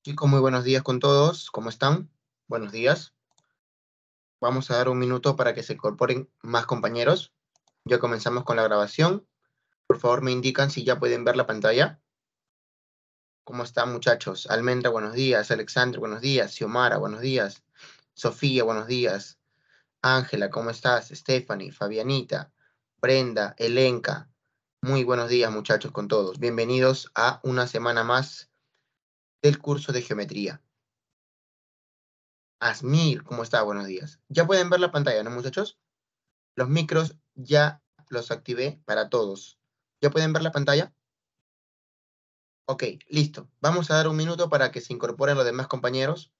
Chicos, muy buenos días con todos. ¿Cómo están? Buenos días. Vamos a dar un minuto para que se incorporen más compañeros. Ya comenzamos con la grabación. Por favor, me indican si ya pueden ver la pantalla. ¿Cómo están, muchachos? Almendra, buenos días. Alexandre, buenos días. Xiomara, buenos días. Sofía, buenos días. Ángela, ¿cómo estás? Stephanie, Fabianita, Brenda, Elenca. Muy buenos días, muchachos, con todos. Bienvenidos a una semana más del curso de geometría. Asmir, ¿cómo está? Buenos días. Ya pueden ver la pantalla, ¿no, muchachos? Los micros ya los activé para todos. ¿Ya pueden ver la pantalla? Ok, listo. Vamos a dar un minuto para que se incorporen los demás compañeros.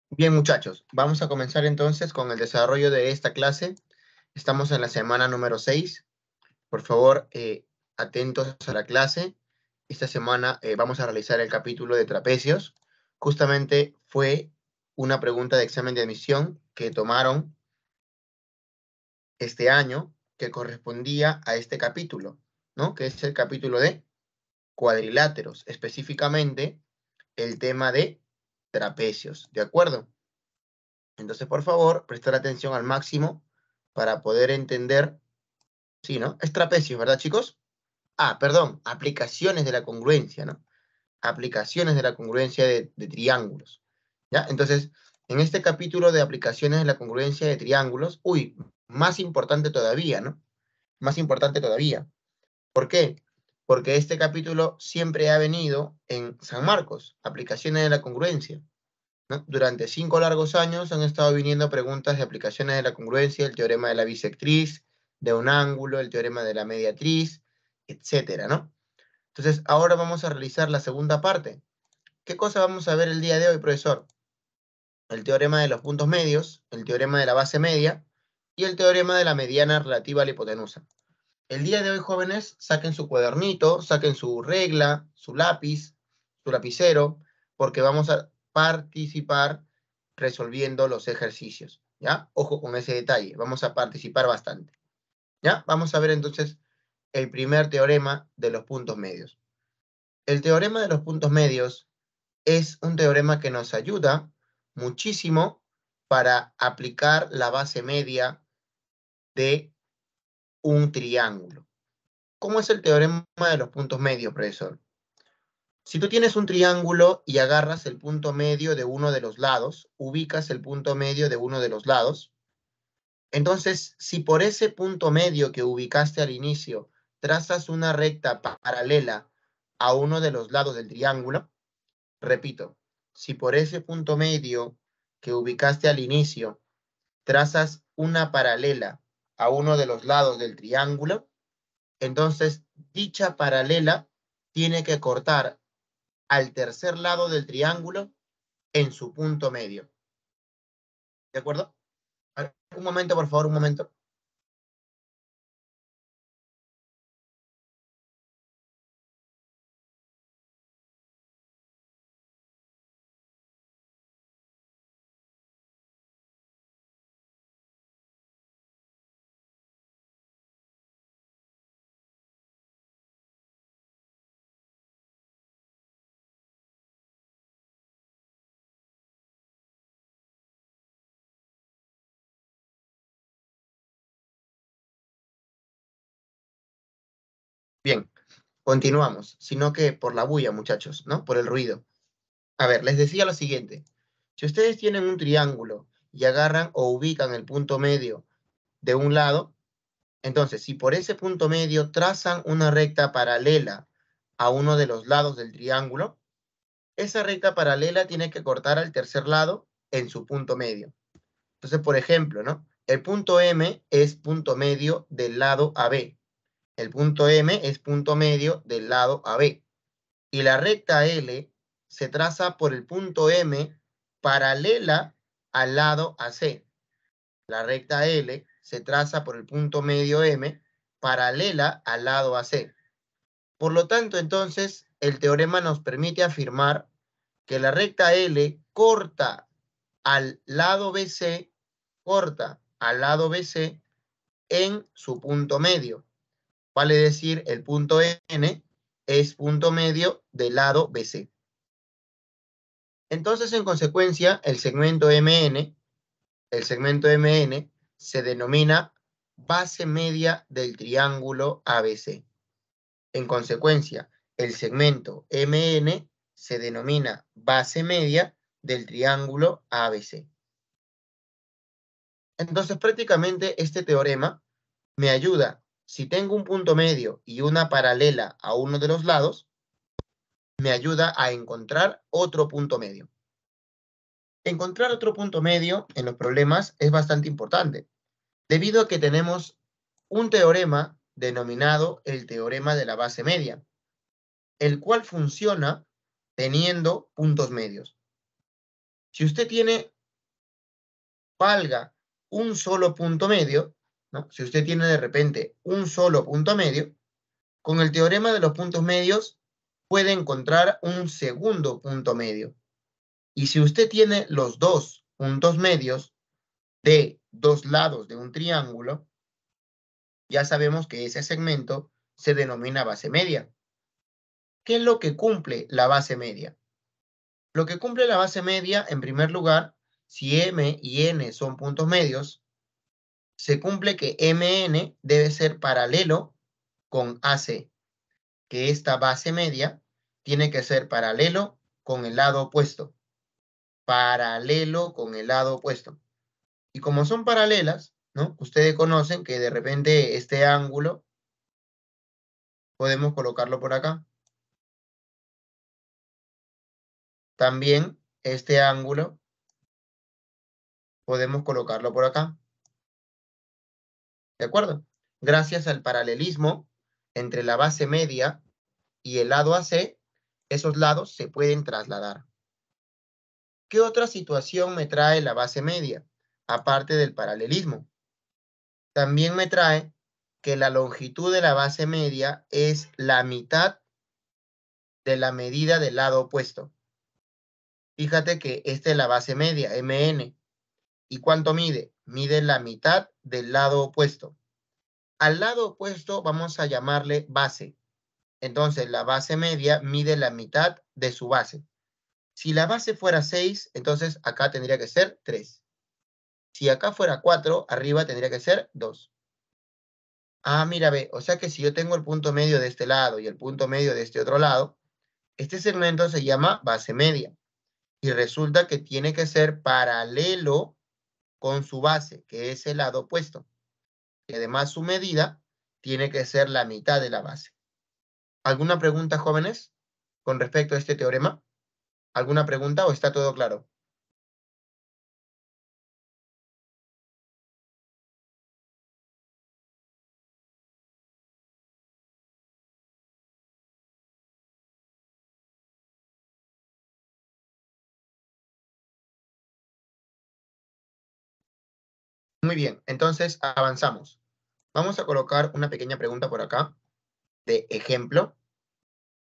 Bien, muchachos, vamos a comenzar entonces con el desarrollo de esta clase. Estamos en la semana número 6. Por favor, atentos a la clase. Esta semana vamos a realizar el capítulo de trapecios. Justamente fue una pregunta de examen de admisión que tomaron este año que correspondía a este capítulo, ¿no? Que es el capítulo de cuadriláteros, específicamente el tema de trapecios, ¿de acuerdo? Entonces, por favor, prestar atención al máximo para poder entender, sí, ¿no? Es trapecios, ¿verdad, chicos? Ah, perdón, aplicaciones de la congruencia, ¿no? Aplicaciones de la congruencia de triángulos, ¿ya? Entonces, en este capítulo de aplicaciones de la congruencia de triángulos, uy, más importante todavía, ¿no? Más importante todavía. ¿Por qué? Porque este capítulo siempre ha venido en San Marcos, aplicaciones de la congruencia, ¿no? Durante 5 largos años han estado viniendo preguntas de aplicaciones de la congruencia, el teorema de la bisectriz, de un ángulo, el teorema de la mediatriz, etcétera, ¿no? Entonces, ahora vamos a realizar la segunda parte. ¿Qué cosa vamos a ver el día de hoy, profesor? El teorema de los puntos medios, el teorema de la base media y el teorema de la mediana relativa a la hipotenusa. El día de hoy, jóvenes, saquen su cuadernito, saquen su regla, su lápiz, su lapicero, porque vamos a participar resolviendo los ejercicios, ¿ya? Ojo con ese detalle, vamos a participar bastante, ¿ya? Vamos a ver entonces el primer teorema de los puntos medios. El teorema de los puntos medios es un teorema que nos ayuda muchísimo para aplicar la base media de un triángulo. ¿Cómo es el teorema de los puntos medios, profesor? Si tú tienes un triángulo y agarras el punto medio de uno de los lados, ubicas el punto medio de uno de los lados, Entonces, si por ese punto medio que ubicaste al inicio trazas una recta paralela a uno de los lados del triángulo, repito, si por ese punto medio que ubicaste al inicio trazas una paralela a uno de los lados del triángulo, entonces dicha paralela tiene que cortar al tercer lado del triángulo en su punto medio. ¿De acuerdo? A ver, un momento, por favor, un momento. Bien, continuamos, sino que por la bulla, muchachos, ¿no? Por el ruido. A ver, les decía lo siguiente. Si ustedes tienen un triángulo y agarran o ubican el punto medio de un lado, entonces, si por ese punto medio trazan una recta paralela a uno de los lados del triángulo, esa recta paralela tiene que cortar al tercer lado en su punto medio. Entonces, por ejemplo, ¿no? El punto M es punto medio del lado AB. El punto M es punto medio del lado AB. Y la recta L se traza por el punto M paralela al lado AC. La recta L se traza por el punto medio M paralela al lado AC. Por lo tanto, entonces, el teorema nos permite afirmar que la recta L al lado BC, corta al lado BC en su punto medio. Vale decir, el punto N es punto medio del lado BC. Entonces, en consecuencia, el segmento MN se denomina base media del triángulo ABC. En consecuencia, el segmento MN se denomina base media del triángulo ABC. Entonces, prácticamente este teorema me ayuda, si tengo un punto medio y una paralela a uno de los lados, me ayuda a encontrar otro punto medio. Encontrar otro punto medio en los problemas es bastante importante, debido a que tenemos un teorema denominado el teorema de la base media, el cual funciona teniendo puntos medios. Si usted tiene, valga, un solo punto medio, ¿no? Si usted tiene de repente un solo punto medio, con el teorema de los puntos medios puede encontrar un segundo punto medio. Y si usted tiene los dos puntos medios de dos lados de un triángulo, ya sabemos que ese segmento se denomina base media. ¿Qué es lo que cumple la base media? Lo que cumple la base media, en primer lugar, si M y N son puntos medios, se cumple que MN debe ser paralelo con AC, que esta base media tiene que ser paralelo con el lado opuesto. Paralelo con el lado opuesto. Y como son paralelas, ¿no? Ustedes conocen que de repente este ángulo podemos colocarlo por acá. También este ángulo podemos colocarlo por acá. ¿De acuerdo? Gracias al paralelismo entre la base media y el lado AC, esos lados se pueden trasladar. ¿Qué otra situación me trae la base media? Aparte del paralelismo. También me trae que la longitud de la base media es la mitad de la medida del lado opuesto. Fíjate que esta es la base media, MN. ¿Y cuánto mide? Mide la mitad del lado opuesto. Al lado opuesto vamos a llamarle base. Entonces, la base media mide la mitad de su base. Si la base fuera 6, entonces acá tendría que ser 3. Si acá fuera 4, arriba tendría que ser 2. Ah, mira, ve, o sea que si yo tengo el punto medio de este lado y el punto medio de este otro lado, este segmento se llama base media. Y resulta que tiene que ser paralelo con su base, que es el lado opuesto. Y además su medida tiene que ser la mitad de la base. ¿Alguna pregunta, jóvenes, con respecto a este teorema? ¿Alguna pregunta o está todo claro? Muy bien, entonces avanzamos. Vamos a colocar una pequeña pregunta por acá de ejemplo.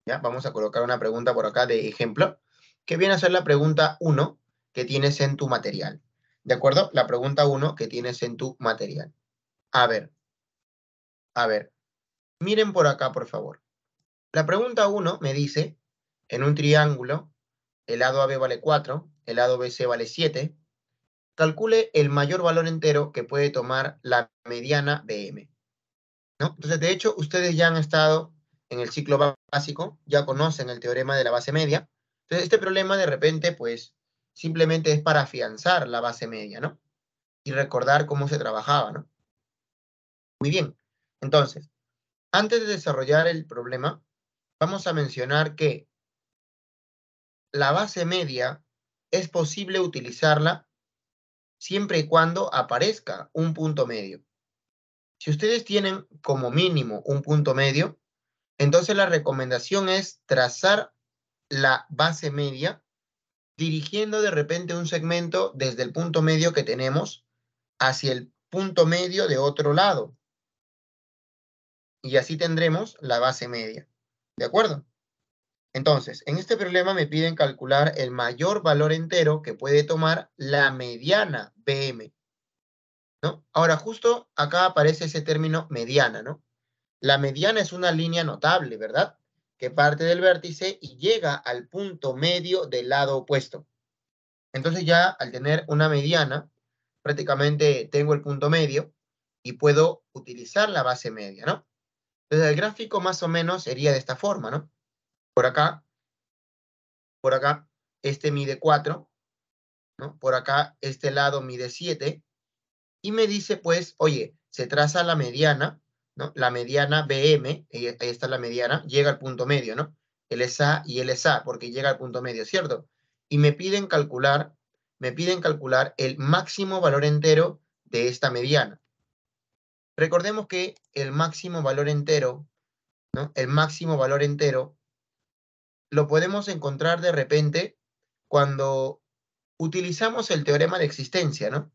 ¿Ya? Vamos a colocar una pregunta por acá de ejemplo, que viene a ser la pregunta 1 que tienes en tu material. ¿De acuerdo? La pregunta 1 que tienes en tu material. A ver, miren por acá, por favor. La pregunta 1 me dice, en un triángulo, el lado AB vale 4, el lado BC vale 7, calcule el mayor valor entero que puede tomar la mediana BM. ¿No? Entonces, de hecho, ustedes ya han estado en el ciclo básico, ya conocen el teorema de la base media. Entonces, este problema de repente, pues, simplemente es para afianzar la base media, ¿no? Y recordar cómo se trabajaba, ¿no? Muy bien. Entonces, antes de desarrollar el problema, vamos a mencionar que la base media es posible utilizarla siempre y cuando aparezca un punto medio. Si ustedes tienen como mínimo un punto medio, entonces la recomendación es trazar la base media dirigiendo de repente un segmento desde el punto medio que tenemos hacia el punto medio de otro lado. Y así tendremos la base media. ¿De acuerdo? Entonces, en este problema me piden calcular el mayor valor entero que puede tomar la mediana BM, ¿no? Ahora, justo acá aparece ese término mediana, ¿no? La mediana es una línea notable, ¿verdad? Que parte del vértice y llega al punto medio del lado opuesto. Entonces ya al tener una mediana, prácticamente tengo el punto medio y puedo utilizar la base media, ¿no? Entonces el gráfico más o menos sería de esta forma, ¿no? Por acá, este mide 4, ¿no? Por acá, este lado mide 7 y me dice, pues, oye, se traza la mediana, ¿no? La mediana BM, ahí está la mediana, llega al punto medio, ¿no? Él es A y él es A, porque llega al punto medio, ¿cierto? Y me piden calcular el máximo valor entero de esta mediana. Recordemos que el máximo valor entero, ¿no? El máximo valor entero lo podemos encontrar de repente cuando utilizamos el teorema de existencia, ¿no?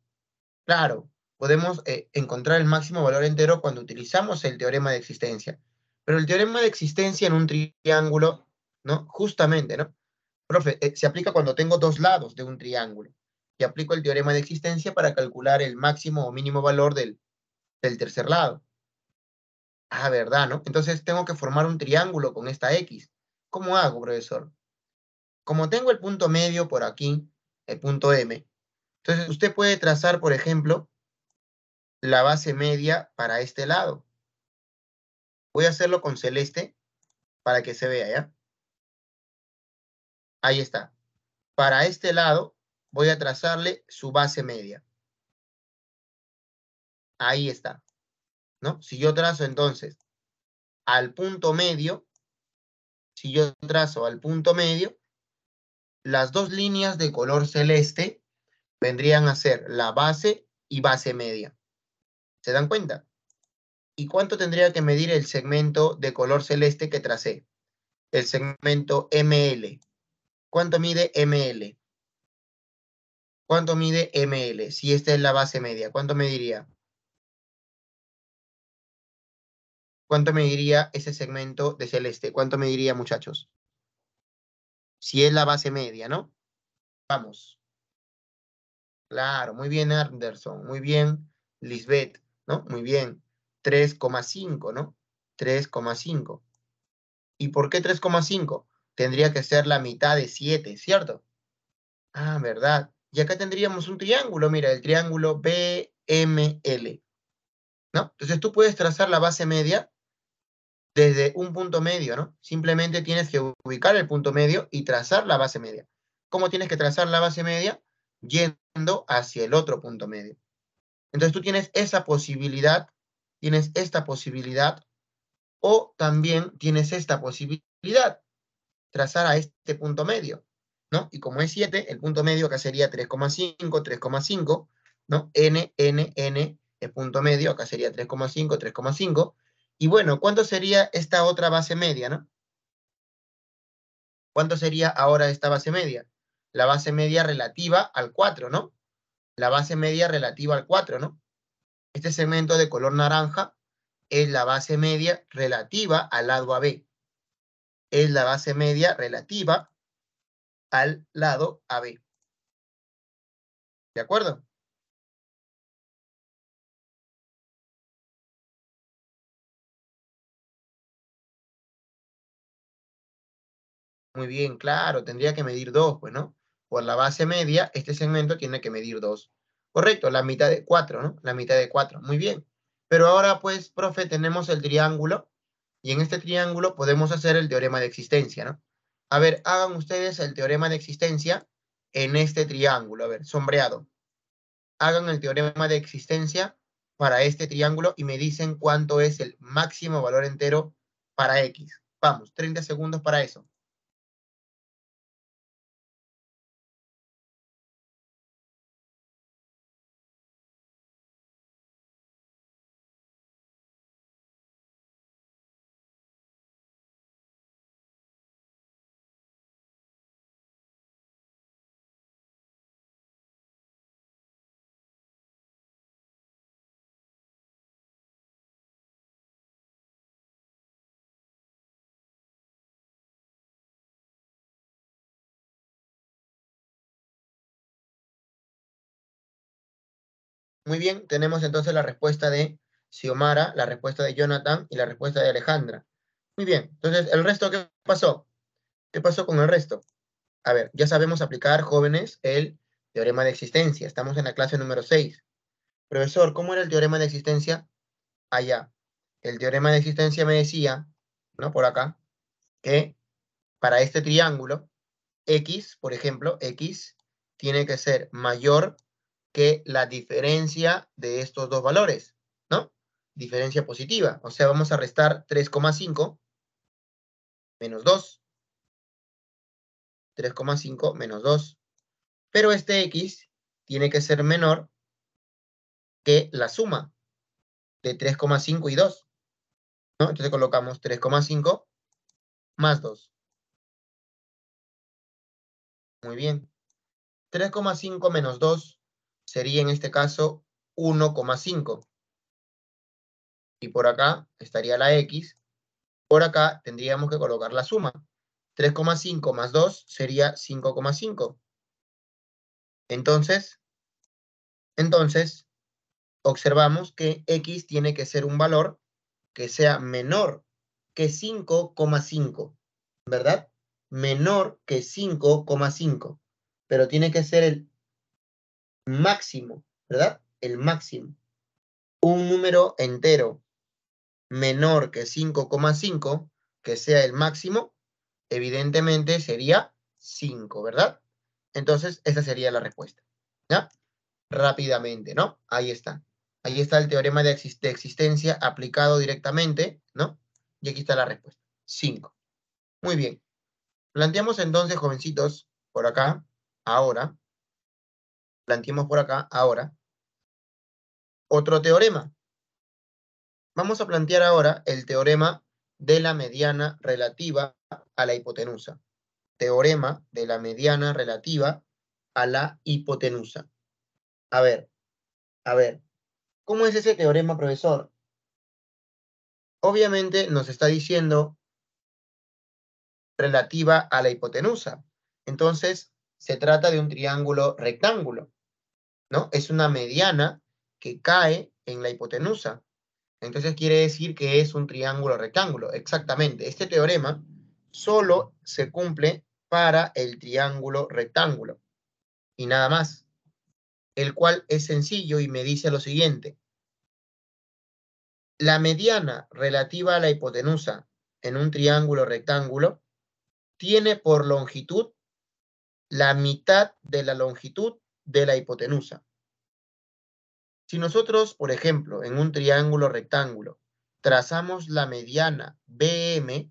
Claro, podemos encontrar el máximo valor entero cuando utilizamos el teorema de existencia. Pero el teorema de existencia en un triángulo, ¿no? Justamente, ¿no? Profe, se aplica cuando tengo dos lados de un triángulo. Y aplico el teorema de existencia para calcular el máximo o mínimo valor del tercer lado. Ah, ¿verdad, no? Entonces tengo que formar un triángulo con esta X. ¿Cómo hago, profesor? Como tengo el punto medio por aquí, el punto M, entonces usted puede trazar, por ejemplo, la base media para este lado. Voy a hacerlo con celeste para que se vea, ¿ya? Ahí está. Para este lado voy a trazarle su base media. Ahí está, ¿no? Si yo trazo entonces al punto medio, si yo trazo al punto medio, las dos líneas de color celeste vendrían a ser la base y base media. ¿Se dan cuenta? ¿Y cuánto tendría que medir el segmento de color celeste que tracé? El segmento ML. ¿Cuánto mide ML? ¿Cuánto mide ML? Si esta es la base media, ¿cuánto mediría? ¿Cuánto mediría ese segmento de celeste? ¿Cuánto mediría, muchachos? Si es la base media, ¿no? Vamos. Claro, muy bien, Anderson. Muy bien, Lisbeth, ¿no? Muy bien. 3,5, ¿no? 3,5. ¿Y por qué 3,5? Tendría que ser la mitad de 7, ¿cierto? Ah, ¿verdad? Y acá tendríamos un triángulo, mira, el triángulo BML, ¿no? Entonces tú puedes trazar la base media desde un punto medio, ¿no? Simplemente tienes que ubicar el punto medio y trazar la base media. ¿Cómo tienes que trazar la base media? yendo hacia el otro punto medio. Entonces tú tienes esa posibilidad, tienes esta posibilidad, o también tienes esta posibilidad, trazar a este punto medio, ¿no? Y como es 7, el punto medio acá sería 3,5, 3,5, ¿no? N, el punto medio acá sería 3,5, 3,5. Y bueno, ¿cuánto sería esta otra base media, no? ¿Cuánto sería ahora esta base media? La base media relativa al 4, ¿no? La base media relativa al 4, ¿no? Este segmento de color naranja es la base media relativa al lado AB. Es la base media relativa al lado AB. ¿De acuerdo? Muy bien, claro, tendría que medir 2, pues, ¿no? Por la base media, este segmento tiene que medir 2. Correcto, la mitad de 4, ¿no? La mitad de 4. Muy bien. Pero ahora, pues, profe, tenemos el triángulo y en este triángulo podemos hacer el teorema de existencia, ¿no? A ver, hagan ustedes el teorema de existencia en este triángulo. A ver, sombreado. Hagan el teorema de existencia para este triángulo y me dicen cuánto es el máximo valor entero para X. Vamos, 30 segundos para eso. Muy bien, tenemos entonces la respuesta de Xiomara, la respuesta de Jonathan y la respuesta de Alejandra. Muy bien, entonces, ¿el resto qué pasó? ¿Qué pasó con el resto? A ver, ya sabemos aplicar, jóvenes, el teorema de existencia. Estamos en la clase número 6. Profesor, ¿cómo era el teorema de existencia? Allá. El teorema de existencia me decía, ¿no? Por acá, que para este triángulo, X, por ejemplo, X tiene que ser mayor que la diferencia de estos dos valores, ¿no? Diferencia positiva. O sea, vamos a restar 3,5 menos 2. 3,5 menos 2. Pero este X tiene que ser menor que la suma de 3,5 y 2, ¿no? Entonces colocamos 3,5 más 2. Muy bien. 3,5 menos 2 sería en este caso 1,5. Y por acá estaría la X. Por acá tendríamos que colocar la suma. 3,5 más 2 sería 5,5. Entonces, observamos que X tiene que ser un valor que sea menor que 5,5, ¿verdad? Menor que 5,5. Pero tiene que ser el máximo, ¿verdad? El máximo. Un número entero menor que 5,5, que sea el máximo, evidentemente sería 5, ¿verdad? Entonces, esa sería la respuesta. ¿Ya? Rápidamente, ¿no? Ahí está. Ahí está el teorema de existencia aplicado directamente, ¿no? Y aquí está la respuesta. 5. Muy bien. Planteamos entonces, jovencitos, por acá, ahora. Planteemos por acá, ahora, otro teorema. Vamos a plantear ahora el teorema de la mediana relativa a la hipotenusa. Teorema de la mediana relativa a la hipotenusa. A ver, ¿cómo es ese teorema, profesor? Obviamente nos está diciendo relativa a la hipotenusa. Entonces, se trata de un triángulo rectángulo, ¿no? Es una mediana que cae en la hipotenusa. Entonces quiere decir que es un triángulo rectángulo. Exactamente. Este teorema solo se cumple para el triángulo rectángulo y nada más, el cual es sencillo y me dice lo siguiente. La mediana relativa a la hipotenusa en un triángulo rectángulo tiene por longitud la mitad de la longitud de la hipotenusa. Si nosotros, por ejemplo, en un triángulo rectángulo, trazamos la mediana BM,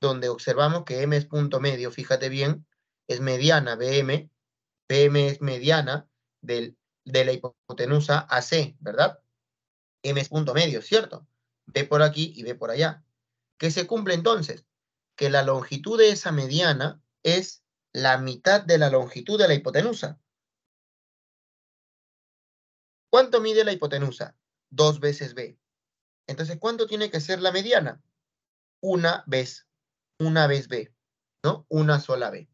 donde observamos que M es punto medio, fíjate bien, es mediana BM es mediana de la hipotenusa AC, ¿verdad? M es punto medio, ¿cierto? B por aquí y B por allá. ¿Qué se cumple entonces? Que la longitud de esa mediana es la mitad de la longitud de la hipotenusa. ¿Cuánto mide la hipotenusa? 2 veces B. Entonces, ¿cuánto tiene que ser la mediana? Una vez B, ¿no? Una sola B.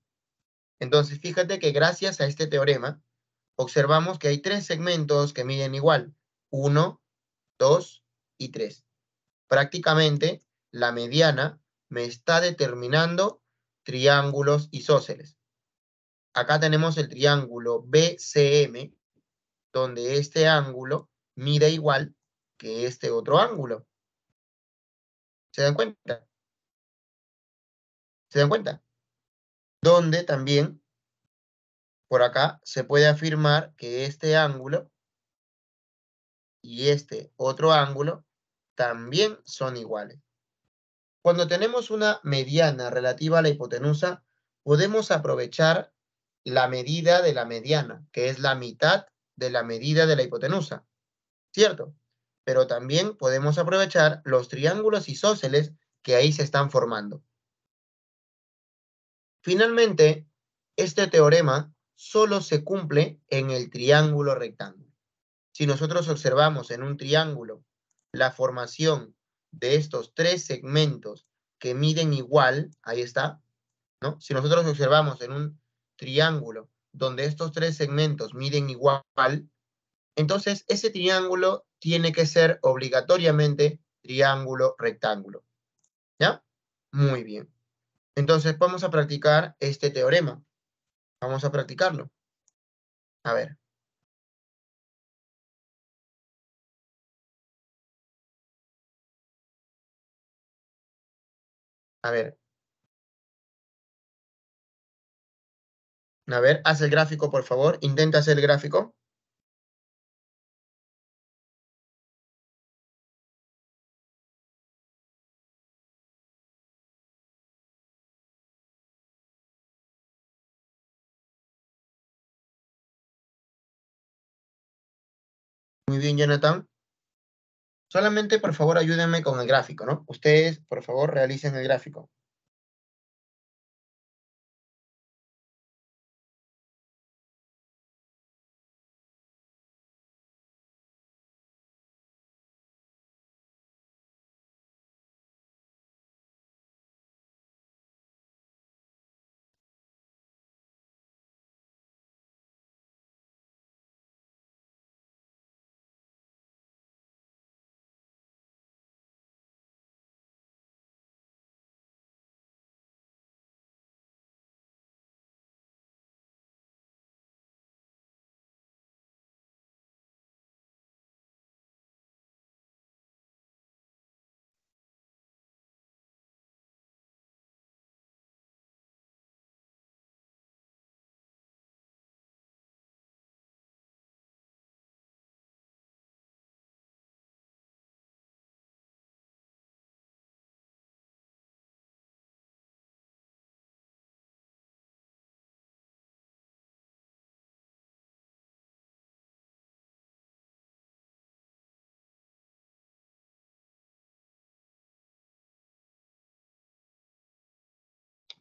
Entonces, fíjate que gracias a este teorema, observamos que hay 3 segmentos que miden igual. 1, 2 y 3. Prácticamente, la mediana me está determinando triángulos isósceles. Acá tenemos el triángulo BCM, donde este ángulo mide igual que este otro ángulo. ¿Se dan cuenta? ¿Se dan cuenta? Donde también, por acá, se puede afirmar que este ángulo y este otro ángulo también son iguales. Cuando tenemos una mediana relativa a la hipotenusa, podemos aprovechar la medida de la mediana, que es la mitad de la medida de la hipotenusa, ¿cierto? Pero también podemos aprovechar los triángulos isósceles que ahí se están formando. Finalmente, este teorema solo se cumple en el triángulo rectángulo. Si nosotros observamos en un triángulo la formación de estos 3 segmentos que miden igual, ahí está, ¿no? Si nosotros observamos en un triángulo donde estos 3 segmentos miden igual, entonces ese triángulo tiene que ser obligatoriamente triángulo rectángulo. ¿Ya? Muy bien. Entonces vamos a practicar este teorema. Vamos a practicarlo. A ver. A ver. A ver, haz el gráfico, por favor. Intenta hacer el gráfico. Muy bien, Jonathan. Solamente, por favor, ayúdenme con el gráfico, ¿no? Ustedes, por favor, realicen el gráfico.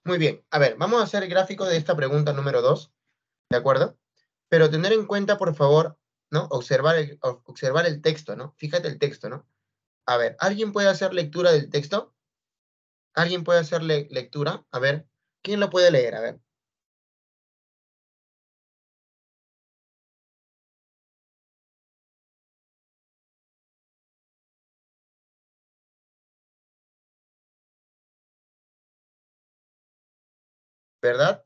Muy bien. A ver, vamos a hacer el gráfico de esta pregunta número 2, ¿de acuerdo? Pero tener en cuenta, por favor, ¿no? Observar el texto, ¿no? Fíjate el texto, ¿no? A ver, ¿alguien puede hacer lectura del texto? ¿Alguien puede hacer lectura? A ver, ¿quién lo puede leer? A ver. ¿Verdad?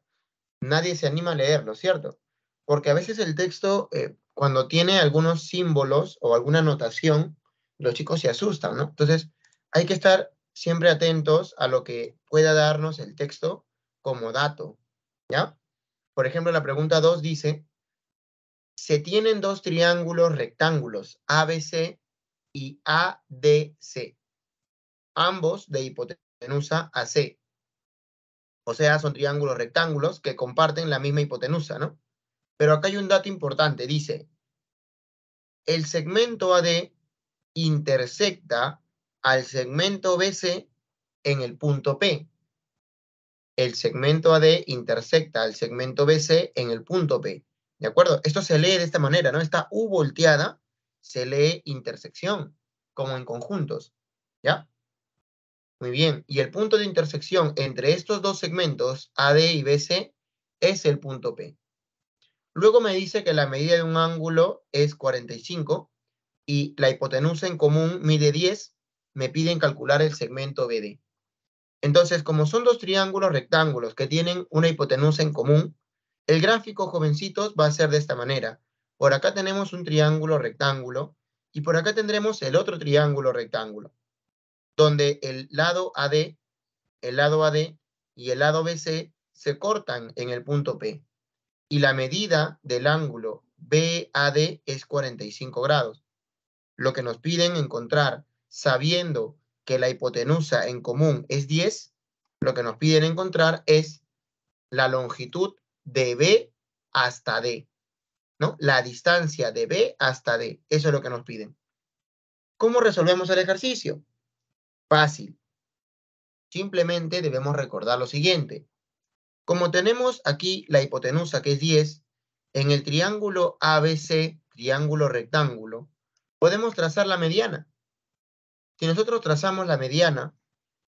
Nadie se anima a leerlo, ¿cierto? Porque a veces el texto, cuando tiene algunos símbolos o alguna notación, los chicos se asustan, ¿no? Entonces, hay que estar siempre atentos a lo que pueda darnos el texto como dato, ¿ya? Por ejemplo, la pregunta 2 dice, se tienen dos triángulos rectángulos, ABC y ADC, ambos de hipotenusa AC. O sea, son triángulos rectángulos que comparten la misma hipotenusa, ¿no? Pero acá hay un dato importante, dice, el segmento AD intersecta al segmento BC en el punto P. El segmento AD intersecta al segmento BC en el punto P. ¿De acuerdo? Esto se lee de esta manera, ¿no? Esta U volteada se lee intersección, como en conjuntos, ¿ya? Muy bien. Y el punto de intersección entre estos dos segmentos, AD y BC, es el punto P. Luego me dice que la medida de un ángulo es 45 y la hipotenusa en común mide 10. Me piden calcular el segmento BD. Entonces, como son dos triángulos rectángulos que tienen una hipotenusa en común, el gráfico, jovencitos, va a ser de esta manera. Por acá tenemos un triángulo rectángulo y por acá tendremos el otro triángulo rectángulo, donde el lado AD y el lado BC se cortan en el punto P. Y la medida del ángulo BAD es 45 grados. Lo que nos piden encontrar, sabiendo que la hipotenusa en común es 10, lo que nos piden encontrar es la longitud de B hasta D, ¿no? La distancia de B hasta D. Eso es lo que nos piden. ¿Cómo resolvemos el ejercicio? Fácil. Simplemente debemos recordar lo siguiente. Como tenemos aquí la hipotenusa que es 10, en el triángulo ABC, triángulo rectángulo, podemos trazar la mediana. Si nosotros trazamos la mediana,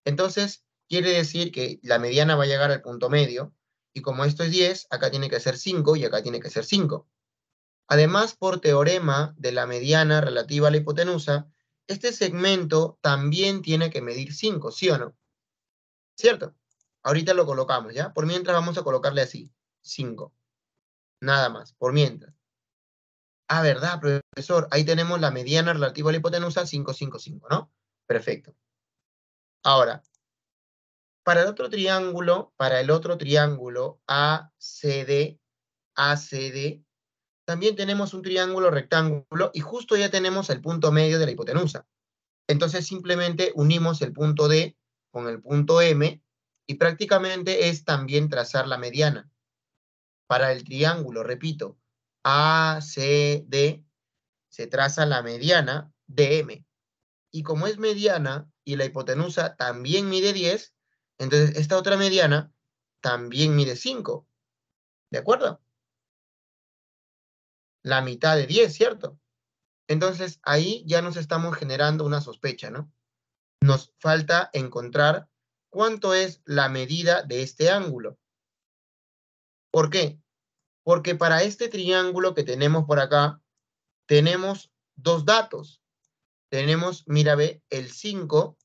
entonces quiere decir que la mediana va a llegar al punto medio, y como esto es 10, acá tiene que ser 5 y acá tiene que ser 5. Además, por teorema de la mediana relativa a la hipotenusa, este segmento también tiene que medir 5, ¿sí o no? ¿Cierto? Ahorita lo colocamos, ¿ya? Por mientras vamos a colocarle así, 5. Nada más, por mientras. Ah, ¿verdad, profesor? Ahí tenemos la mediana relativa a la hipotenusa, 5, 5, 5, ¿no? Perfecto. Ahora, para el otro triángulo ACD, también tenemos un triángulo rectángulo y justo ya tenemos el punto medio de la hipotenusa. Entonces simplemente unimos el punto D con el punto M y prácticamente es también trazar la mediana. Para el triángulo, repito, ACD se traza la mediana DM. Y como es mediana y la hipotenusa también mide 10, entonces esta otra mediana también mide 5. ¿De acuerdo? La mitad de 10, ¿cierto? Entonces ahí ya nos estamos generando una sospecha, ¿no? Nos falta encontrar cuánto es la medida de este ángulo. ¿Por qué? Porque para este triángulo que tenemos por acá, tenemos dos datos. Tenemos, mira, ve, el 5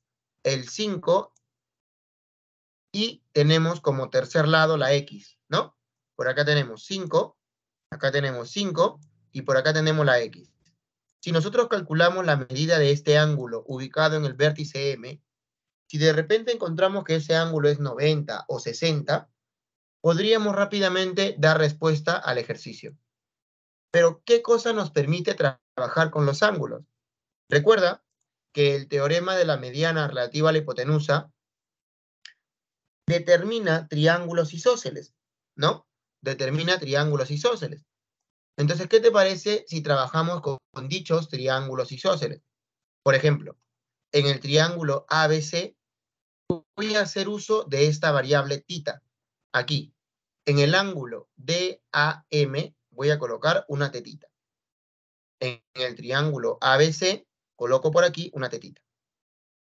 y tenemos como tercer lado la X, ¿no? Por acá tenemos 5, acá tenemos 5 y por acá tenemos la X. Si nosotros calculamos la medida de este ángulo ubicado en el vértice M, si de repente encontramos que ese ángulo es 90 o 60, podríamos rápidamente dar respuesta al ejercicio. Pero, ¿qué cosa nos permite trabajar con los ángulos? Recuerda que el teorema de la mediana relativa a la hipotenusa determina triángulos isósceles, ¿no? Determina triángulos isósceles. Entonces, ¿qué te parece si trabajamos con dichos triángulos isósceles? Por ejemplo, en el triángulo ABC voy a hacer uso de esta variable tita. Aquí, en el ángulo DAM voy a colocar una tetita. En el triángulo ABC coloco por aquí una tetita.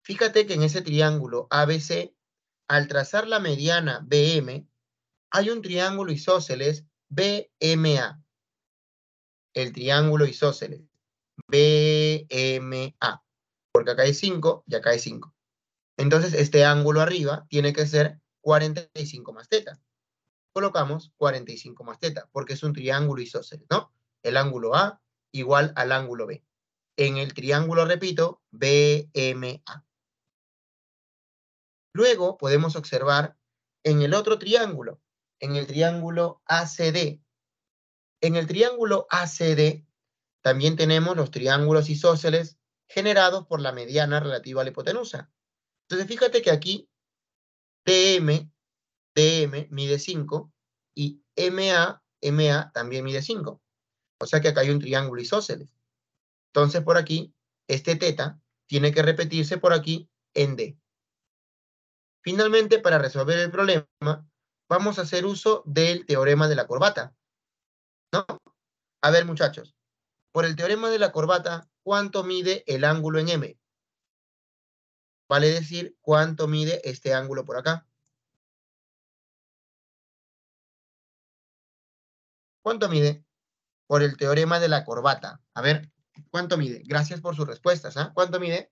Fíjate que en ese triángulo ABC, al trazar la mediana BM, hay un triángulo isósceles BMA. El triángulo isósceles BMA. Porque acá hay 5 y acá hay 5. Entonces, este ángulo arriba tiene que ser 45 más teta. Colocamos 45 más teta, porque es un triángulo isósceles, ¿no? El ángulo A igual al ángulo B. En el triángulo, repito, BMA. Luego podemos observar en el otro triángulo. en el triángulo ACD. En el triángulo ACD también tenemos los triángulos isósceles generados por la mediana relativa a la hipotenusa. Entonces, fíjate que aquí DM mide 5 y MA también mide 5. O sea que acá hay un triángulo isósceles. Entonces, por aquí, este teta tiene que repetirse por aquí en D. Finalmente, para resolver el problema, vamos a hacer uso del teorema de la corbata, ¿no? A ver, muchachos, por el teorema de la corbata, ¿cuánto mide el ángulo en M? Vale decir, ¿cuánto mide este ángulo por acá? ¿Cuánto mide? Por el teorema de la corbata. A ver, ¿cuánto mide? Gracias por sus respuestas, ¿ah? ¿Cuánto mide?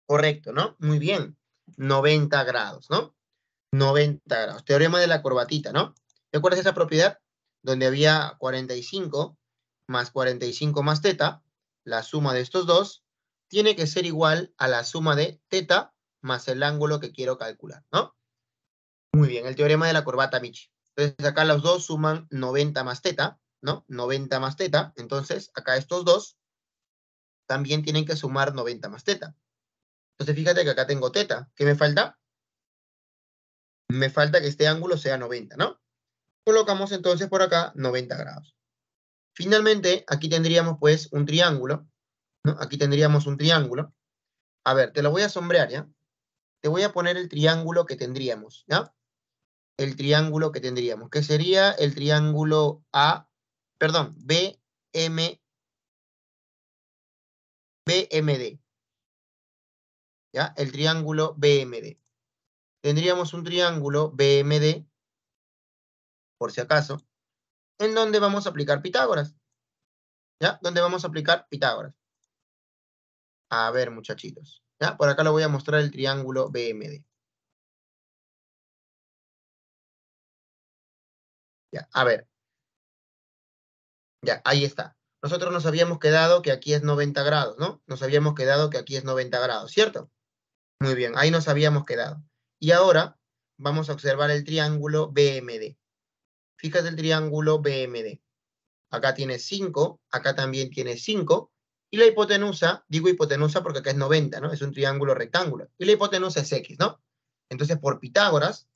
Correcto, ¿no? Muy bien. 90 grados, ¿no? 90 grados. Teorema de la corbatita, ¿no? ¿Recuerdas esa propiedad? Donde había 45 más 45 más teta, la suma de estos dos, tiene que ser igual a la suma de teta más el ángulo que quiero calcular, ¿no? Muy bien, el teorema de la corbata Michi. Entonces acá los dos suman 90 más teta, ¿no? 90 más teta. Entonces acá estos dos también tienen que sumar 90 más teta. Entonces fíjate que acá tengo teta. ¿Qué me falta? Me falta que este ángulo sea 90, ¿no? Colocamos entonces por acá 90 grados. Finalmente, aquí tendríamos pues un triángulo, ¿no? Aquí tendríamos un triángulo. A ver, te lo voy a sombrear, ¿ya? Te voy a poner el triángulo que tendríamos, ¿ya? El triángulo que tendríamos, que sería el triángulo BMD, ¿ya? El triángulo BMD. Tendríamos un triángulo BMD, por si acaso, en donde vamos a aplicar Pitágoras, ¿ya? Donde vamos a aplicar Pitágoras. A ver, muchachitos, ¿ya? Por acá le voy a mostrar el triángulo BMD. Ya, a ver, ya, ahí está. Nosotros nos habíamos quedado que aquí es 90 grados, ¿no? Nos habíamos quedado que aquí es 90 grados, ¿cierto? Muy bien, ahí nos habíamos quedado. Y ahora vamos a observar el triángulo BMD. Fíjate el triángulo BMD. Acá tiene 5, acá también tiene 5. Y la hipotenusa, digo hipotenusa porque acá es 90, ¿no? Es un triángulo rectángulo. Y la hipotenusa es X, ¿no? Entonces, por Pitágoras,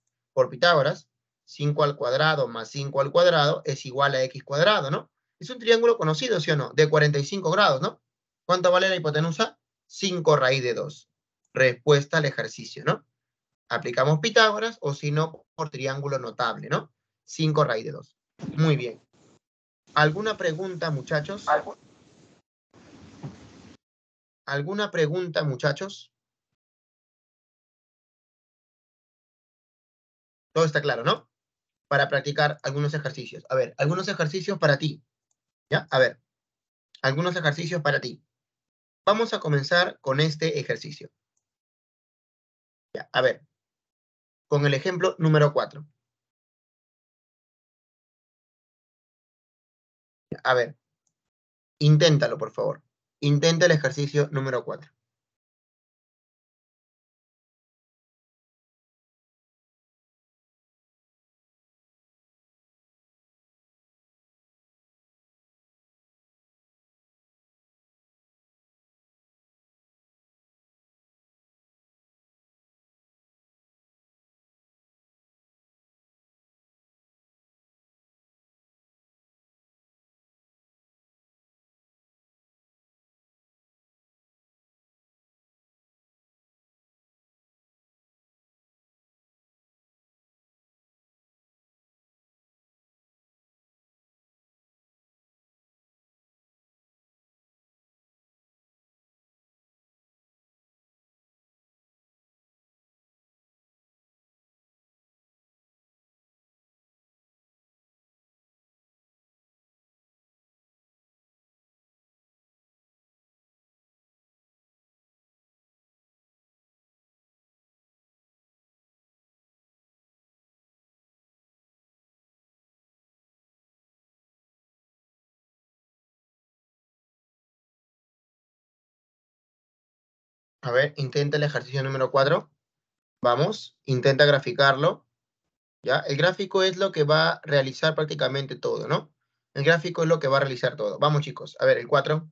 5 al cuadrado más 5 al cuadrado es igual a X cuadrado, ¿no? Es un triángulo conocido, ¿sí o no? De 45 grados, ¿no? ¿Cuánto vale la hipotenusa? 5 raíz de 2. Respuesta al ejercicio, ¿no? Aplicamos Pitágoras o si no, por triángulo notable, ¿no? 5 raíz de 2. Muy bien. ¿Alguna pregunta, muchachos? ¿Alguna pregunta, muchachos? Todo está claro, ¿no? Para practicar algunos ejercicios. A ver, algunos ejercicios para ti. ¿Ya? A ver, algunos ejercicios para ti. Vamos a comenzar con este ejercicio. Ya, a ver, con el ejemplo número 4. A ver, inténtalo, por favor. Intenta el ejercicio número 4. A ver, intenta el ejercicio número 4. Vamos, intenta graficarlo. ¿Ya? El gráfico es lo que va a realizar prácticamente todo, ¿no? El gráfico es lo que va a realizar todo. Vamos, chicos. A ver, el 4.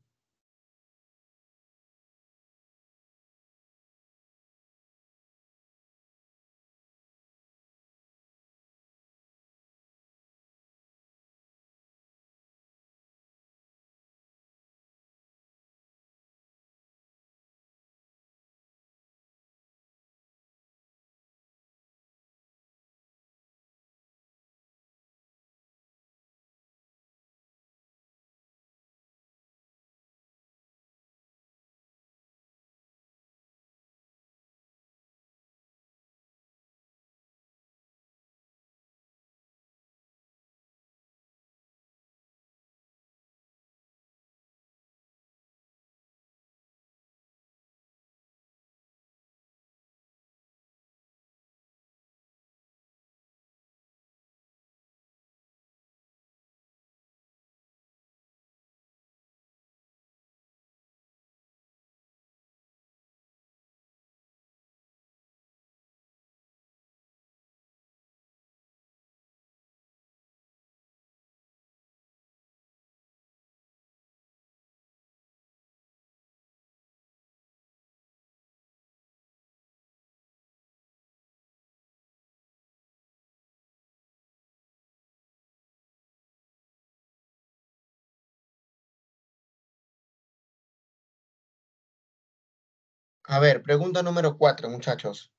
A ver, pregunta número 4, muchachos.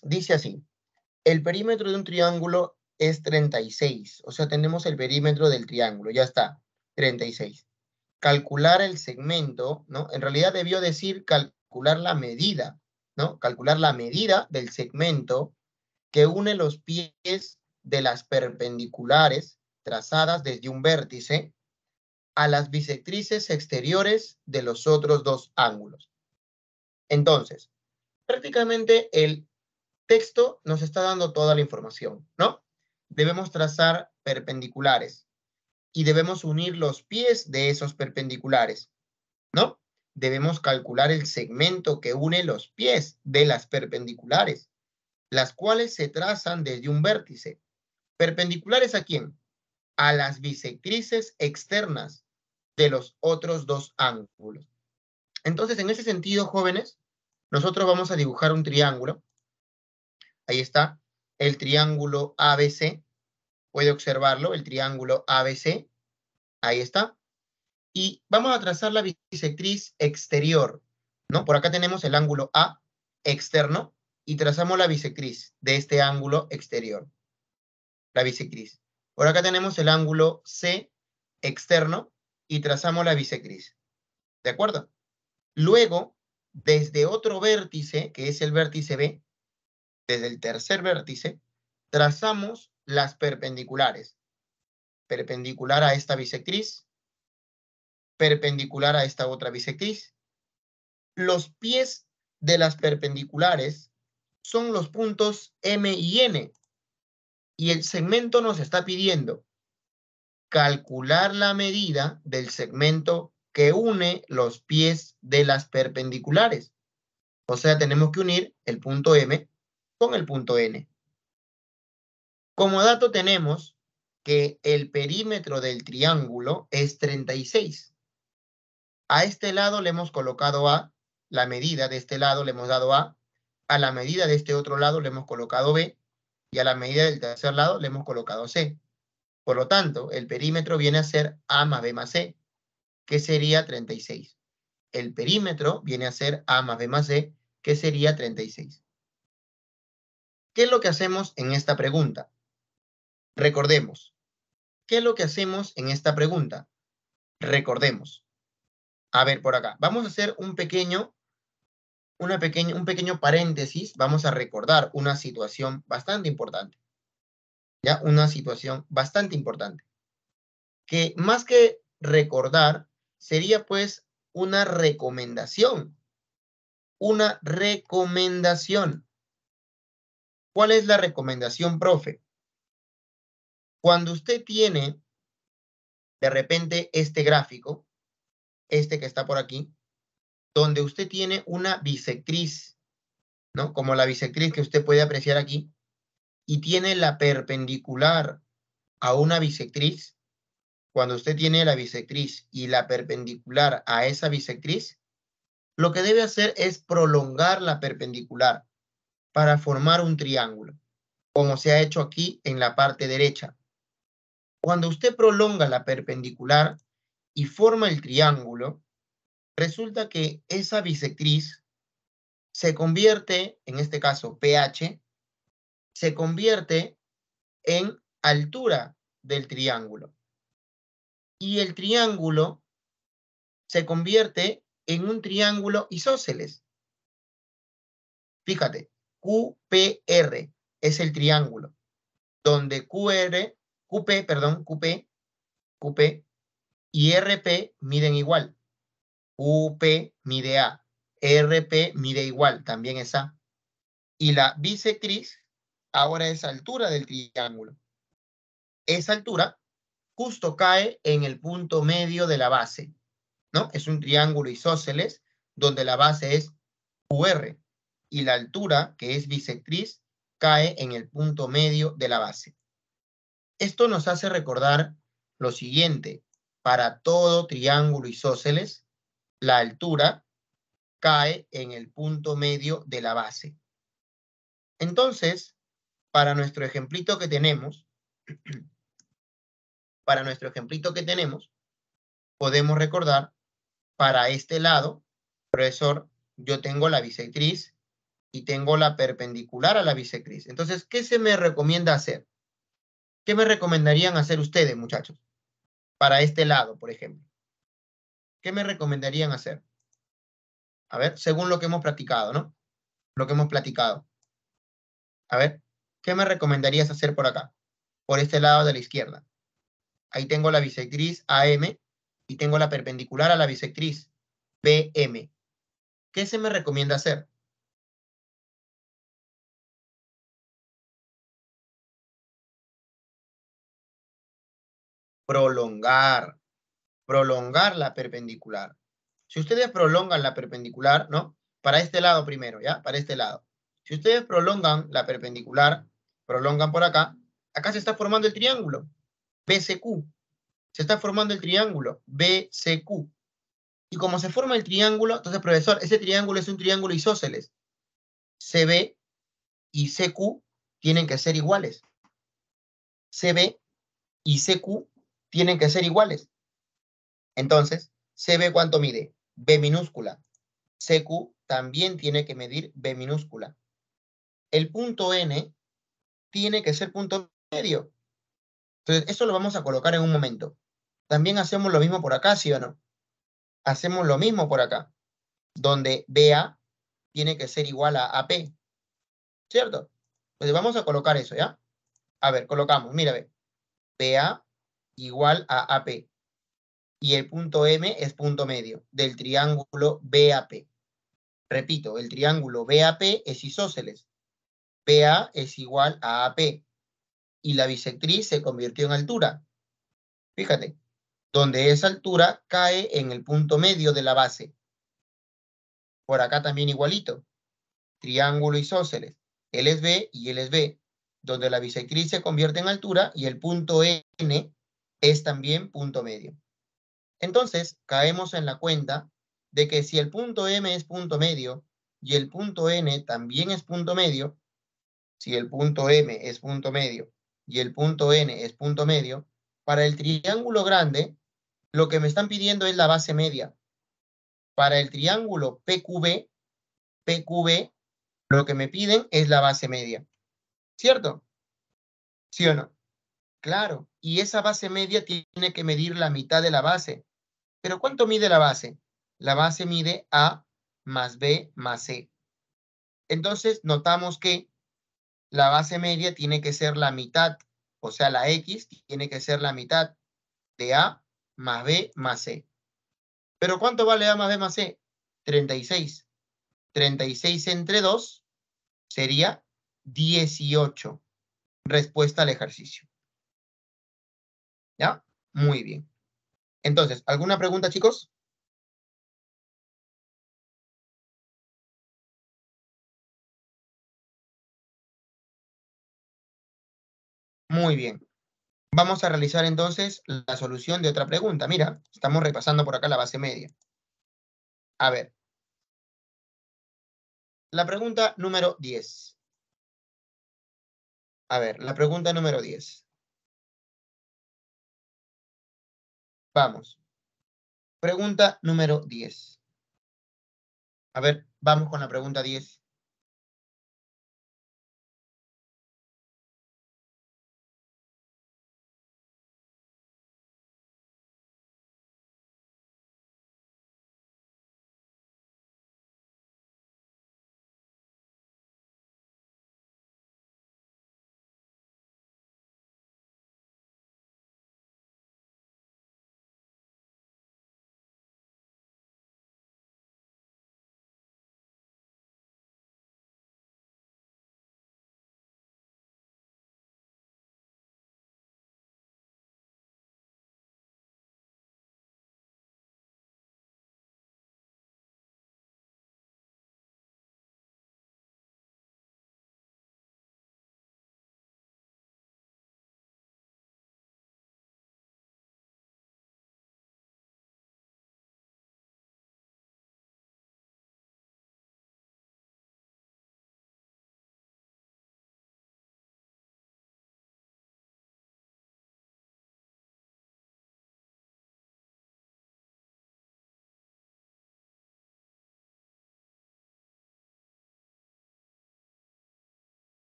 Dice así. El perímetro de un triángulo es 36. O sea, tenemos el perímetro del triángulo. Ya está, 36. Calcular el segmento, ¿no? En realidad debió decir calcular la medida, ¿no? Calcular la medida del segmento que une los pies de las perpendiculares trazadas desde un vértice a las bisectrices exteriores de los otros dos ángulos. Entonces, prácticamente el texto nos está dando toda la información, ¿no? Debemos trazar perpendiculares y debemos unir los pies de esos perpendiculares, ¿no? Debemos calcular el segmento que une los pies de las perpendiculares, las cuales se trazan desde un vértice. ¿Perpendiculares a quién? A las bisectrices externas de los otros dos ángulos. Entonces, en ese sentido, jóvenes, nosotros vamos a dibujar un triángulo. Ahí está, el triángulo ABC. Puede observarlo, el triángulo ABC. Ahí está. Y vamos a trazar la bisectriz exterior, ¿no? Por acá tenemos el ángulo A externo y trazamos la bisectriz de este ángulo exterior, la bisectriz. Por acá tenemos el ángulo C externo y trazamos la bisectriz. ¿De acuerdo? Luego, desde otro vértice, que es el vértice B, desde el tercer vértice, trazamos las perpendiculares. Perpendicular a esta bisectriz, perpendicular a esta otra bisectriz. Los pies de las perpendiculares son los puntos M y N. Y el segmento nos está pidiendo calcular la medida del segmento que une los pies de las perpendiculares. O sea, tenemos que unir el punto M con el punto N. Como dato tenemos que el perímetro del triángulo es 36. A este lado le hemos colocado A, la medida de este lado le hemos dado A la medida de este otro lado le hemos colocado B, y a la medida del tercer lado le hemos colocado C. Por lo tanto, el perímetro viene a ser A más B más C, que sería 36. El perímetro viene a ser A más B más C, que sería 36. ¿Qué es lo que hacemos en esta pregunta? Recordemos. ¿Qué es lo que hacemos en esta pregunta? Recordemos. A ver, por acá. Vamos a hacer un pequeño paréntesis. Vamos a recordar una situación bastante importante. ¿Ya? Una situación bastante importante. Que más que recordar, sería pues una recomendación. Una recomendación. ¿Cuál es la recomendación, profe? Cuando usted tiene de repente este gráfico, este que está por aquí, donde usted tiene una bisectriz, ¿no? Como la bisectriz que usted puede apreciar aquí, y tiene la perpendicular a una bisectriz, cuando usted tiene la bisectriz y la perpendicular a esa bisectriz, lo que debe hacer es prolongar la perpendicular para formar un triángulo, como se ha hecho aquí en la parte derecha. Cuando usted prolonga la perpendicular y forma el triángulo, resulta que esa bisectriz se convierte, en este caso PH, se convierte en altura del triángulo. Y el triángulo se convierte en un triángulo isósceles. Fíjate, QPR es el triángulo, donde QP y RP miden igual. QP mide A, RP mide igual, también es A. Y la bisectriz ahora es altura del triángulo. Esa altura justo cae en el punto medio de la base, ¿no? Es un triángulo isósceles donde la base es QR y la altura, que es bisectriz, cae en el punto medio de la base. Esto nos hace recordar lo siguiente: para todo triángulo isósceles, la altura cae en el punto medio de la base. Entonces, para nuestro ejemplito que tenemos, podemos recordar, para este lado, profesor, yo tengo la bisectriz y tengo la perpendicular a la bisectriz. Entonces, ¿qué se me recomienda hacer? ¿Qué me recomendarían hacer ustedes, muchachos? Para este lado, por ejemplo. ¿Qué me recomendarían hacer? A ver, según lo que hemos practicado, ¿no? Lo que hemos platicado. A ver, ¿qué me recomendarías hacer por acá? Por este lado de la izquierda. Ahí tengo la bisectriz AM y tengo la perpendicular a la bisectriz BM. ¿Qué se me recomienda hacer? Prolongar la perpendicular. Si ustedes prolongan la perpendicular, ¿no? Para este lado primero, ¿ya? Para este lado. Si ustedes prolongan la perpendicular, prolongan por acá, acá se está formando el triángulo BCQ. Se está formando el triángulo BCQ. Y como se forma el triángulo, entonces, profesor, ese triángulo es un triángulo isósceles. CB y CQ tienen que ser iguales. CB y CQ tienen que ser iguales. Entonces, CB, ¿cuánto mide? B minúscula. CQ también tiene que medir B minúscula. El punto N tiene que ser punto medio. Entonces, eso lo vamos a colocar en un momento. También hacemos lo mismo por acá, ¿sí o no? Hacemos lo mismo por acá, donde BA tiene que ser igual a AP, ¿cierto? Entonces, vamos a colocar eso, ¿ya? A ver, colocamos, mira, ve. BA igual a AP. Y el punto M es punto medio del triángulo BAP. Repito, el triángulo BAP es isósceles. PA es igual a AP. Y la bisectriz se convirtió en altura. Fíjate, donde esa altura cae en el punto medio de la base. Por acá también igualito. Triángulo isósceles. Él es B y él es B. Donde la bisectriz se convierte en altura y el punto N es también punto medio. Entonces, caemos en la cuenta de que si el punto M es punto medio y el punto N también es punto medio, si el punto M es punto medio y el punto N es punto medio, para el triángulo grande, lo que me están pidiendo es la base media. Para el triángulo PQB, lo que me piden es la base media. ¿Cierto? ¿Sí o no? Claro. Y esa base media tiene que medir la mitad de la base. ¿Pero cuánto mide la base? La base mide A más B más C. Entonces, notamos que la base media tiene que ser la mitad, o sea, la X tiene que ser la mitad de A más B más C. ¿Pero cuánto vale A más B más C? 36. 36 entre 2 sería 18. Respuesta al ejercicio. ¿Ya? Muy bien. Entonces, ¿alguna pregunta, chicos? Muy bien. Vamos a realizar entonces la solución de otra pregunta. Mira, estamos repasando por acá la base media. A ver. La pregunta número 10. A ver, la pregunta número 10. Vamos. Pregunta número 10. A ver, vamos con la pregunta 10.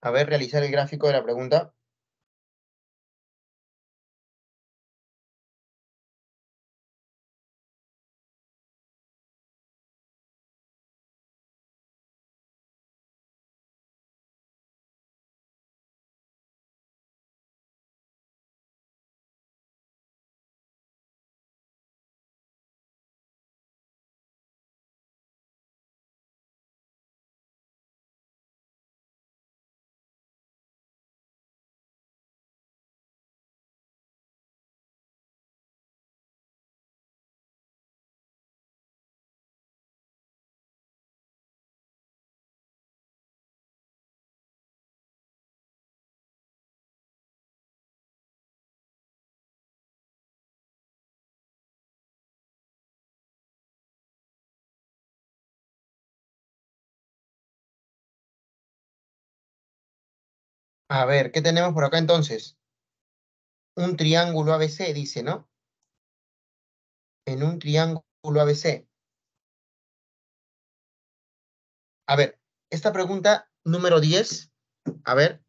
A ver, realizar el gráfico de la pregunta. A ver, ¿qué tenemos por acá entonces? Un triángulo ABC, dice, ¿no? En un triángulo ABC. A ver, esta pregunta número 10, a ver,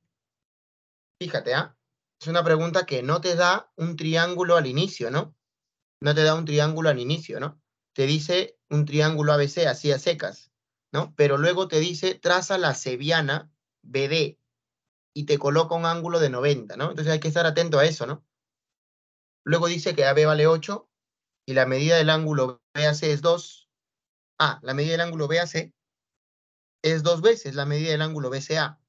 fíjate, ¿ah? Es una pregunta que no te da un triángulo al inicio, ¿no? No te da un triángulo al inicio, ¿no? Te dice un triángulo ABC, así a secas, ¿no? Pero luego te dice, traza la cebiana BD y te coloca un ángulo de 90, ¿no? Entonces hay que estar atento a eso, ¿no? Luego dice que AB vale 8 y la medida del ángulo BAC es 2. Ah, la medida del ángulo BAC es 2 veces la medida del ángulo BCA,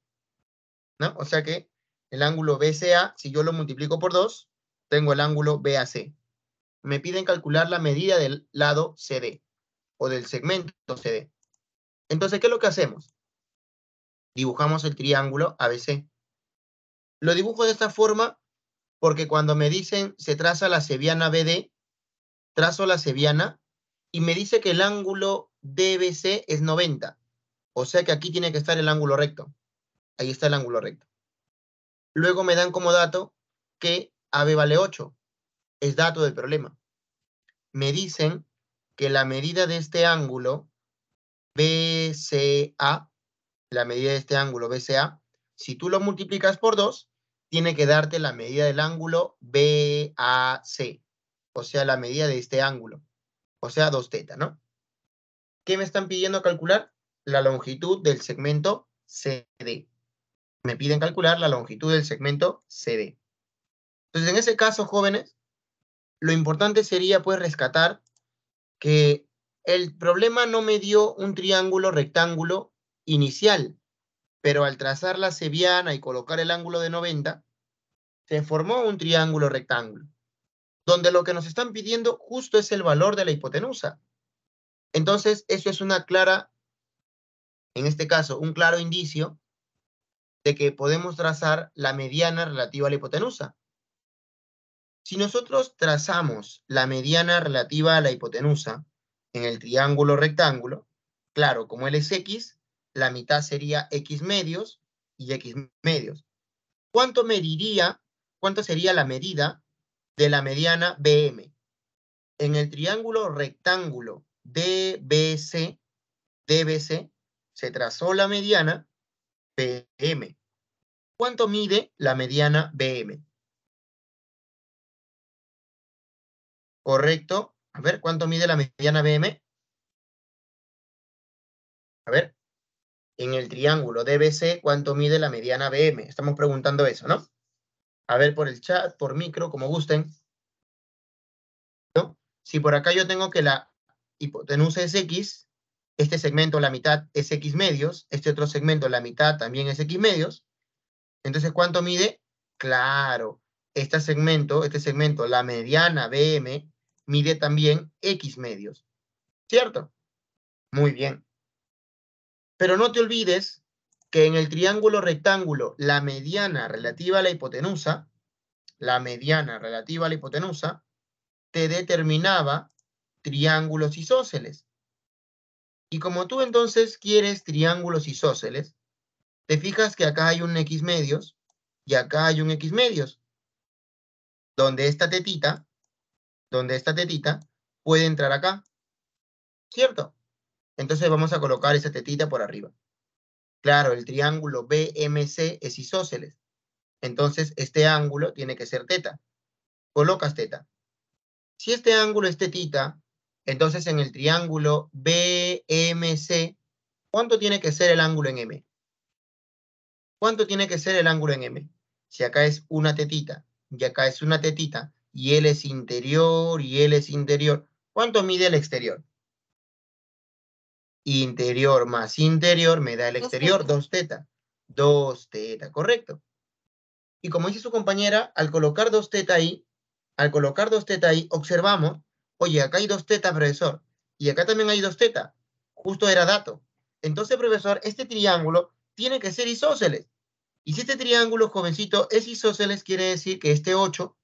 ¿no? O sea que el ángulo BCA, si yo lo multiplico por 2, tengo el ángulo BAC. Me piden calcular la medida del lado CD o del segmento CD. Entonces, ¿qué es lo que hacemos? Dibujamos el triángulo ABC. Lo dibujo de esta forma porque cuando me dicen se traza la cebiana BD, trazo la cebiana y me dice que el ángulo DBC es 90. O sea que aquí tiene que estar el ángulo recto. Ahí está el ángulo recto. Luego me dan como dato que AB vale 8. Es dato del problema. Me dicen que la medida de este ángulo BCA, la medida de este ángulo BCA, si tú lo multiplicas por 2, tiene que darte la medida del ángulo BAC, o sea, la medida de este ángulo, o sea, 2 teta, ¿no? ¿Qué me están pidiendo calcular? La longitud del segmento CD. Me piden calcular la longitud del segmento CD. Entonces, en ese caso, jóvenes, lo importante sería, pues, rescatar que el problema no me dio un triángulo rectángulo inicial, pero al trazar la cebiana y colocar el ángulo de 90, se formó un triángulo rectángulo, donde lo que nos están pidiendo justo es el valor de la hipotenusa. Entonces, eso es una clara, en este caso, un claro indicio de que podemos trazar la mediana relativa a la hipotenusa. Si nosotros trazamos la mediana relativa a la hipotenusa en el triángulo rectángulo, claro, como él es x, la mitad sería x medios y x medios. ¿Cuánto sería la medida de la mediana BM? En el triángulo rectángulo DBC se trazó la mediana BM. ¿Cuánto mide la mediana BM? Correcto. A ver, ¿cuánto mide la mediana BM? A ver, en el triángulo DBC, ¿cuánto mide la mediana BM? Estamos preguntando eso, ¿no? A ver, por el chat, por micro, como gusten, ¿no? Si por acá yo tengo que la hipotenusa es X, este segmento, la mitad, es X medios, este otro segmento, la mitad, también es X medios, entonces, ¿cuánto mide? Claro, este segmento, la mediana BM, mide también X medios, ¿cierto? Muy bien. Pero no te olvides que en el triángulo rectángulo, la mediana relativa a la hipotenusa, te determinaba triángulos isósceles. Y como tú entonces quieres triángulos isósceles, te fijas que acá hay un X medios y acá hay un X medios, donde esta tetita puede entrar acá, ¿cierto? Entonces vamos a colocar esa tetita por arriba. Claro, el triángulo BMC es isósceles. Entonces este ángulo tiene que ser teta. Colocas teta. Si este ángulo es tetita, entonces en el triángulo BMC, ¿cuánto tiene que ser el ángulo en M? ¿Cuánto tiene que ser el ángulo en M? Si acá es una tetita y acá es una tetita y él es interior y él es interior, ¿cuánto mide el exterior? Interior más interior me da el exterior, 2 teta. 2 teta, correcto. Y como dice su compañera, al colocar 2 teta ahí, observamos, oye, acá hay 2 teta, profesor, y acá también hay 2 teta. Justo era dato. Entonces, profesor, este triángulo tiene que ser isósceles. Y si este triángulo, jovencito, es isósceles, quiere decir que este 8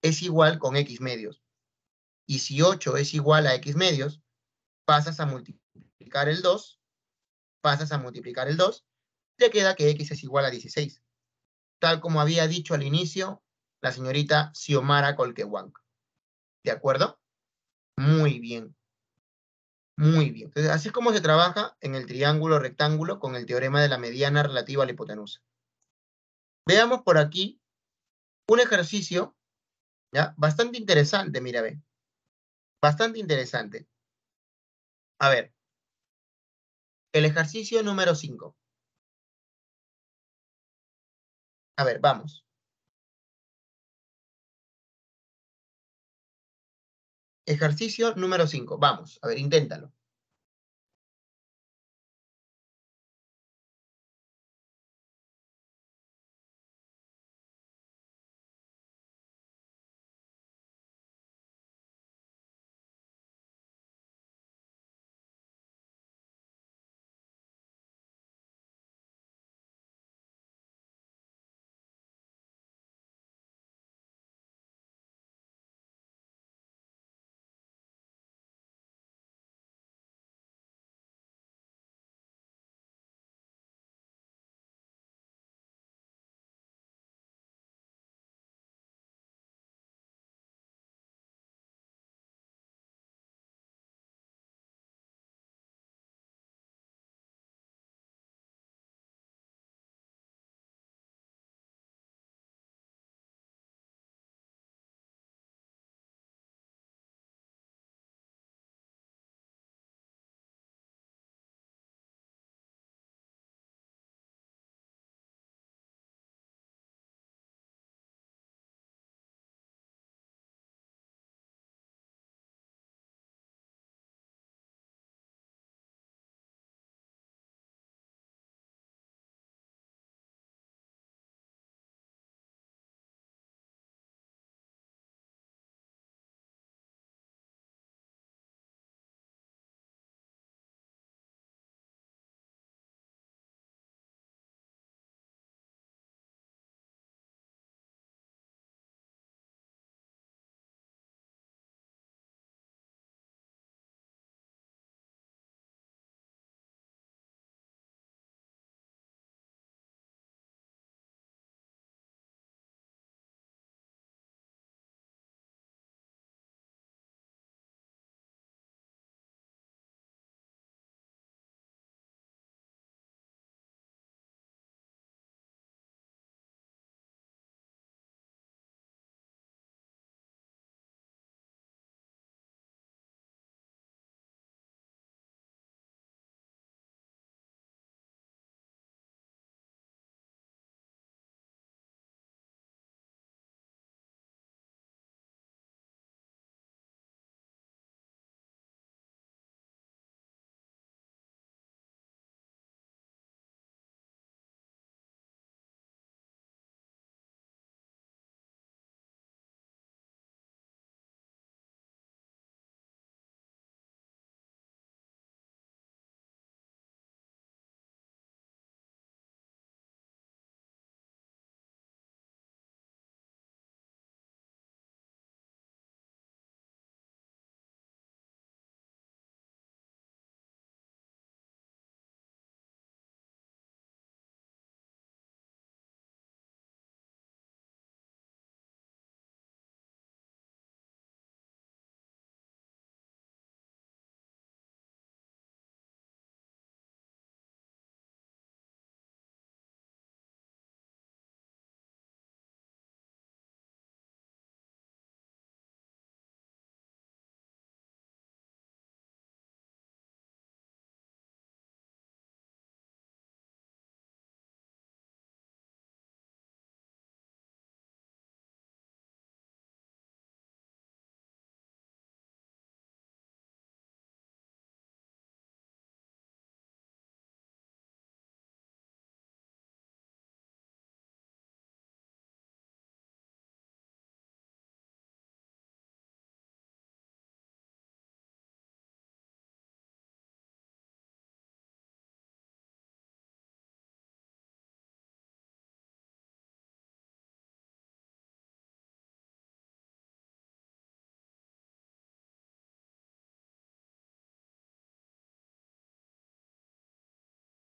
es igual con x medios. Y si 8 es igual a x medios, pasas a multiplicar el 2, te queda que x es igual a 16. Tal como había dicho al inicio la señorita Xiomara Colquehuanca. ¿De acuerdo? Muy bien. Muy bien. Entonces, así es como se trabaja en el triángulo rectángulo con el teorema de la mediana relativa a la hipotenusa. Veamos por aquí un ejercicio, ¿ya? Bastante interesante, mira, ve. Bastante interesante. A ver, el ejercicio número 5. A ver, vamos. Ejercicio número 5. Vamos, a ver, inténtalo.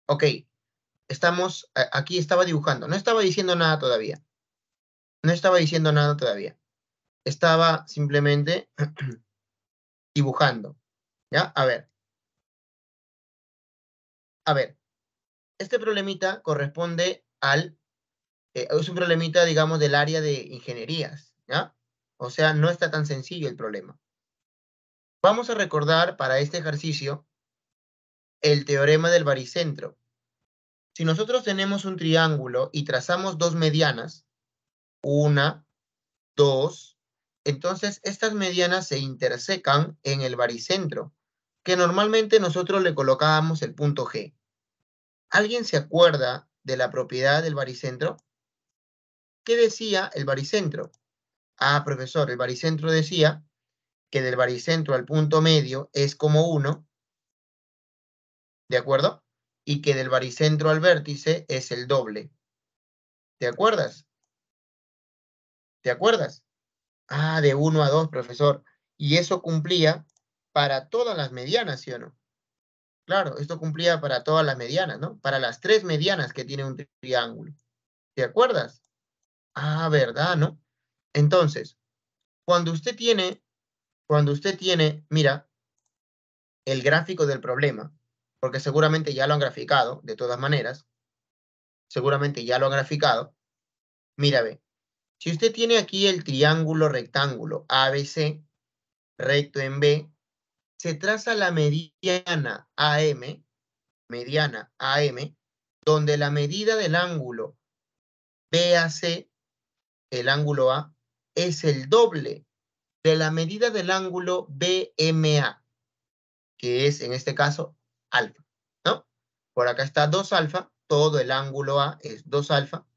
Ok, aquí estaba dibujando. No estaba diciendo nada todavía. No estaba diciendo nada todavía. Estaba simplemente dibujando. ¿Ya? A ver. A ver. Este problemita corresponde es un problemita, digamos, del área de ingenierías. ¿Ya? O sea, no está tan sencillo el problema. Vamos a recordar para este ejercicio el teorema del baricentro. Si nosotros tenemos un triángulo y trazamos dos medianas, una, dos, entonces estas medianas se intersecan en el baricentro, que normalmente nosotros le colocábamos el punto G. ¿Alguien se acuerda de la propiedad del baricentro? ¿Qué decía el baricentro? Ah, profesor, el baricentro decía que del baricentro al punto medio es como 1, ¿de acuerdo? Y que del baricentro al vértice es el doble. ¿Te acuerdas? ¿Te acuerdas? Ah, de 1 a 2, profesor. Y eso cumplía para todas las medianas, ¿sí o no? Claro, esto cumplía para todas las medianas, ¿no? Para las 3 medianas que tiene un triángulo. ¿Te acuerdas? Ah, ¿verdad, no? Entonces, cuando usted tiene, mira, el gráfico del problema, porque seguramente ya lo han graficado, de todas maneras, seguramente ya lo han graficado. Mira, ve, si usted tiene aquí el triángulo rectángulo ABC, recto en B, se traza la mediana AM, donde la medida del ángulo BAC, el ángulo A, es el doble de la medida del ángulo BMA, que es en este caso alfa, ¿no? Por acá está 2 alfa, todo el ángulo A es 2 alfa,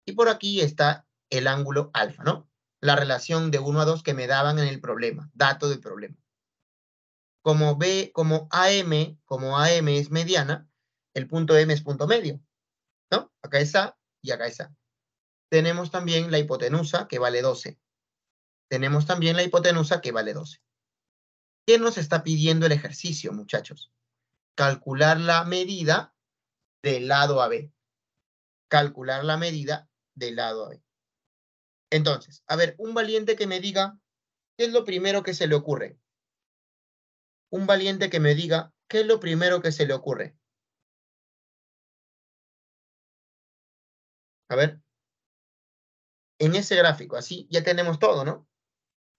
y por aquí está el ángulo alfa, ¿no? La relación de 1 a 2 que me daban en el problema, dato del problema. Como AM es mediana, el punto M es punto medio, ¿no? Acá está y acá está. Tenemos también la hipotenusa que vale 12. Tenemos también la hipotenusa que vale 12. ¿Qué nos está pidiendo el ejercicio, muchachos? Calcular la medida del lado AB. Calcular la medida del lado AB. Entonces, a ver, un valiente que me diga qué es lo primero que se le ocurre. Un valiente que me diga qué es lo primero que se le ocurre. A ver, en ese gráfico, así ya tenemos todo, ¿no?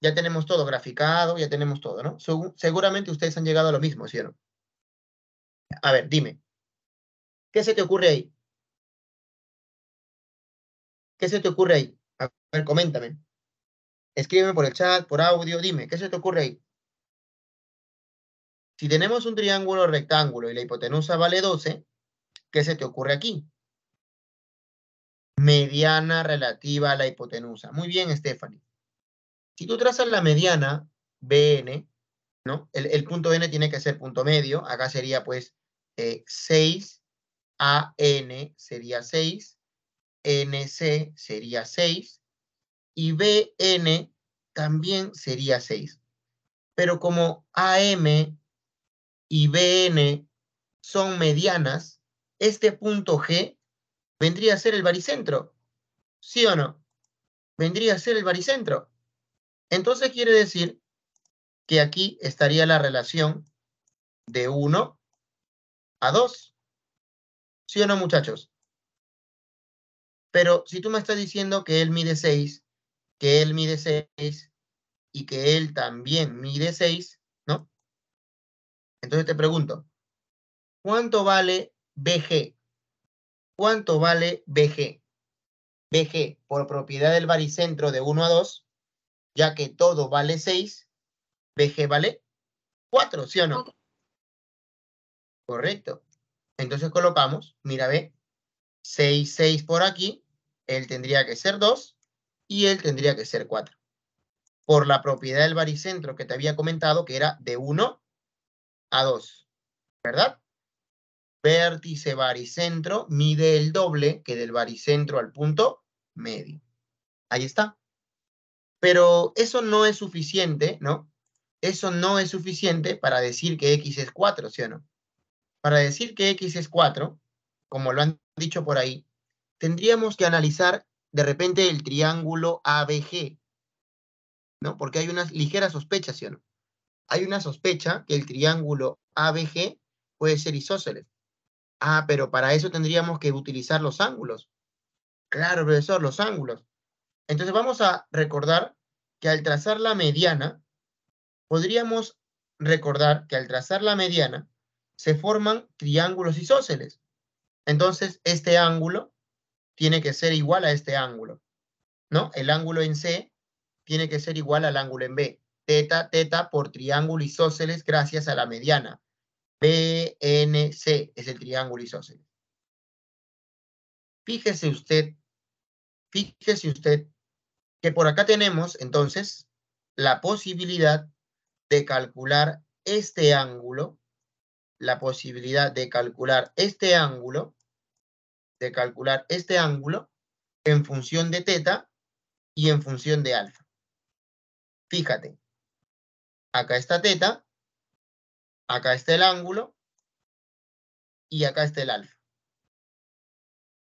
Ya tenemos todo graficado, ya tenemos todo, ¿no? Seguramente ustedes han llegado a lo mismo, ¿sí o no? A ver, dime, ¿qué se te ocurre ahí? ¿Qué se te ocurre ahí? A ver, coméntame. Escríbeme por el chat, por audio, dime, ¿qué se te ocurre ahí? Si tenemos un triángulo rectángulo y la hipotenusa vale 12, ¿qué se te ocurre aquí? Mediana relativa a la hipotenusa. Muy bien, Stephanie. Si tú trazas la mediana, BN, ¿no? El punto N tiene que ser punto medio. Acá sería, pues, 6, AN sería 6, NC sería 6, y BN también sería 6. Pero como AM y BN son medianas, este punto G vendría a ser el baricentro. ¿Sí o no? Vendría a ser el baricentro. Entonces quiere decir que aquí estaría la relación de 1 a 2. ¿Sí o no, muchachos? Pero si tú me estás diciendo que él mide 6, que él mide 6 y que él también mide 6, ¿no? Entonces te pregunto, ¿cuánto vale BG? ¿Cuánto vale BG? BG, por propiedad del baricentro de 1 a 2, ya que todo vale 6, BG vale 4, ¿sí o no? Correcto. Entonces colocamos, mira, ve, 6, 6 por aquí, él tendría que ser 2 y él tendría que ser 4. Por la propiedad del baricentro que te había comentado, que era de 1 a 2, ¿verdad? Vértice baricentro mide el doble que del baricentro al punto medio. Ahí está. Pero eso no es suficiente, ¿no? Eso no es suficiente para decir que X es 4, ¿sí o no? Para decir que X es 4, como lo han dicho por ahí, tendríamos que analizar de repente el triángulo ABG, ¿no? Porque hay unas ligeras sospechas, ¿sí o no? Hay una sospecha que el triángulo ABG puede ser isósceles. Ah, pero para eso tendríamos que utilizar los ángulos. Claro, profesor, los ángulos. Entonces vamos a recordar que al trazar la mediana, podríamos recordar que al trazar la mediana se forman triángulos isósceles. Entonces este ángulo tiene que ser igual a este ángulo, ¿no? El ángulo en C tiene que ser igual al ángulo en B. Teta, teta por triángulo isósceles gracias a la mediana. BNC es el triángulo isósceles. Fíjese usted, fíjese usted que por acá tenemos entonces la posibilidad de calcular este ángulo, la posibilidad de calcular este ángulo, en función de teta y en función de alfa. Fíjate, acá está teta, acá está el ángulo y acá está el alfa.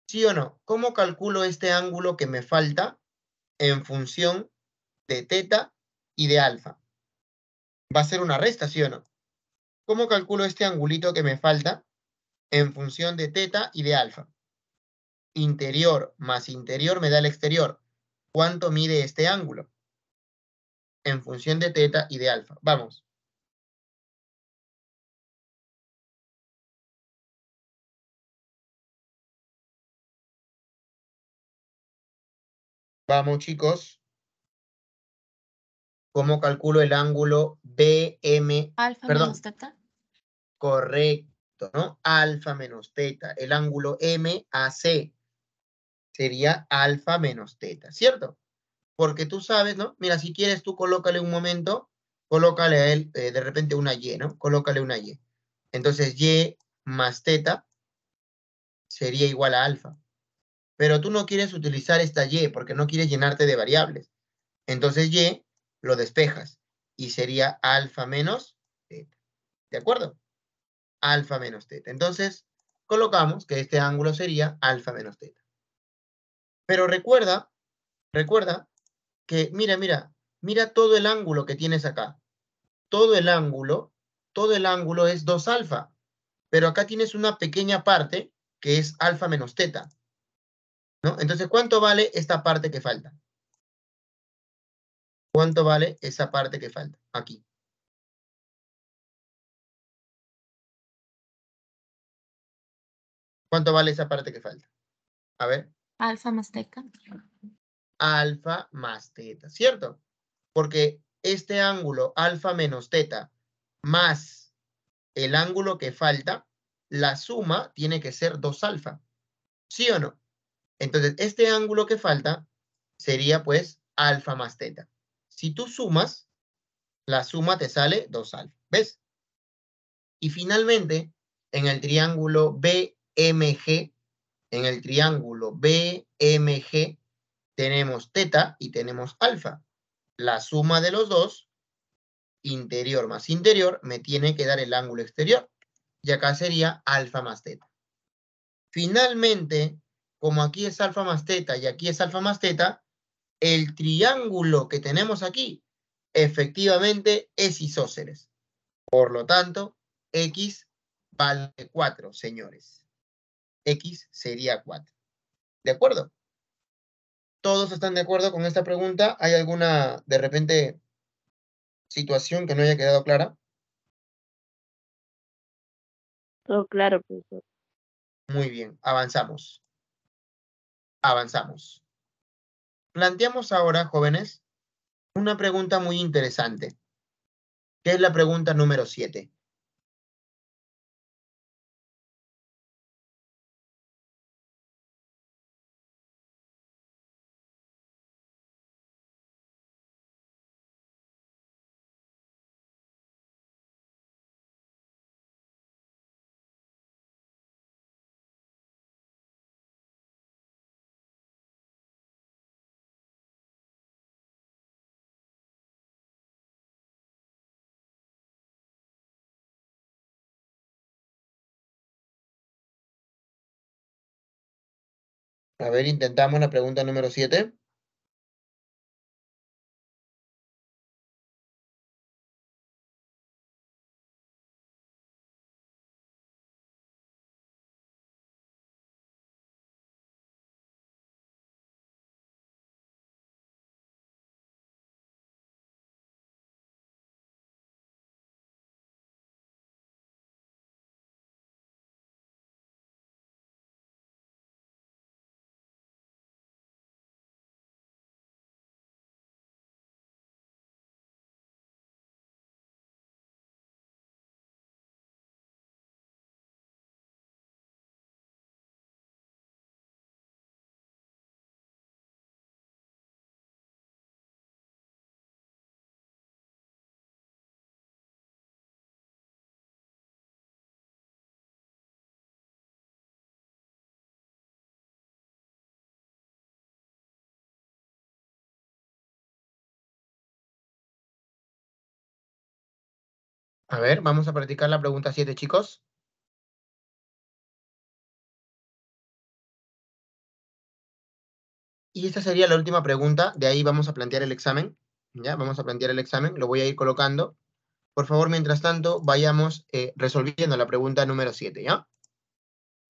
¿Sí o no? ¿Cómo calculo este ángulo que me falta en función de teta y de alfa? Va a ser una resta, ¿sí o no? ¿Cómo calculo este angulito que me falta en función de teta y de alfa? Interior más interior me da el exterior. ¿Cuánto mide este ángulo? En función de teta y de alfa. Vamos. Vamos, chicos. ¿Cómo calculo el ángulo BM? Alfa menos Perdón, teta. correcto, ¿no? Alfa menos teta. El ángulo MAC sería alfa menos teta, ¿cierto? Porque tú sabes, ¿no? Mira, si quieres tú colócale un momento, colócale a él de repente una Y, ¿no? Colócale una Y. Entonces Y más teta sería igual a alfa. Pero tú no quieres utilizar esta Y porque no quieres llenarte de variables. Entonces Y lo despejas y sería alfa menos teta. ¿De acuerdo? Alfa menos teta. Entonces colocamos que este ángulo sería alfa menos teta. Pero recuerda que, mira todo el ángulo que tienes acá. Todo el ángulo es 2 alfa. Pero acá tienes una pequeña parte que es alfa menos teta, ¿no? Entonces, ¿cuánto vale esta parte que falta? ¿Cuánto vale esa parte que falta? Aquí. ¿Cuánto vale esa parte que falta? A ver. Alfa más teta. Alfa más teta, ¿cierto? Porque este ángulo alfa menos teta más el ángulo que falta, la suma tiene que ser 2 alfa. ¿Sí o no? Entonces, este ángulo que falta sería pues alfa más teta. Si tú sumas, la suma te sale 2 alfa. ¿Ves? Y finalmente, en el triángulo BMG, tenemos teta y tenemos alfa. La suma de los dos, interior más interior, me tiene que dar el ángulo exterior. Y acá sería alfa más teta. Finalmente, como aquí es alfa más teta y aquí es alfa más teta, el triángulo que tenemos aquí efectivamente es isósceles. Por lo tanto, X vale 4, señores. X sería 4. ¿De acuerdo? ¿Todos están de acuerdo con esta pregunta? ¿Hay alguna, de repente, situación que no haya quedado clara? Todo claro, profesor. Muy bien, avanzamos. Avanzamos. Planteamos ahora, jóvenes, una pregunta muy interesante, que es la pregunta número 7. A ver, intentamos la pregunta número 7. A ver, vamos a practicar la pregunta 7, chicos. Y esta sería la última pregunta. De ahí vamos a plantear el examen. ¿Ya? Vamos a plantear el examen. Lo voy a ir colocando. Por favor, mientras tanto, vayamos resolviendo la pregunta número 7, ¿ya?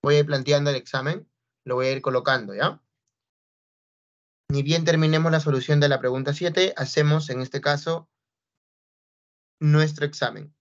Voy a ir planteando el examen. Lo voy a ir colocando, ¿ya? Ni bien terminemos la solución de la pregunta 7, hacemos, en este caso, nuestro examen.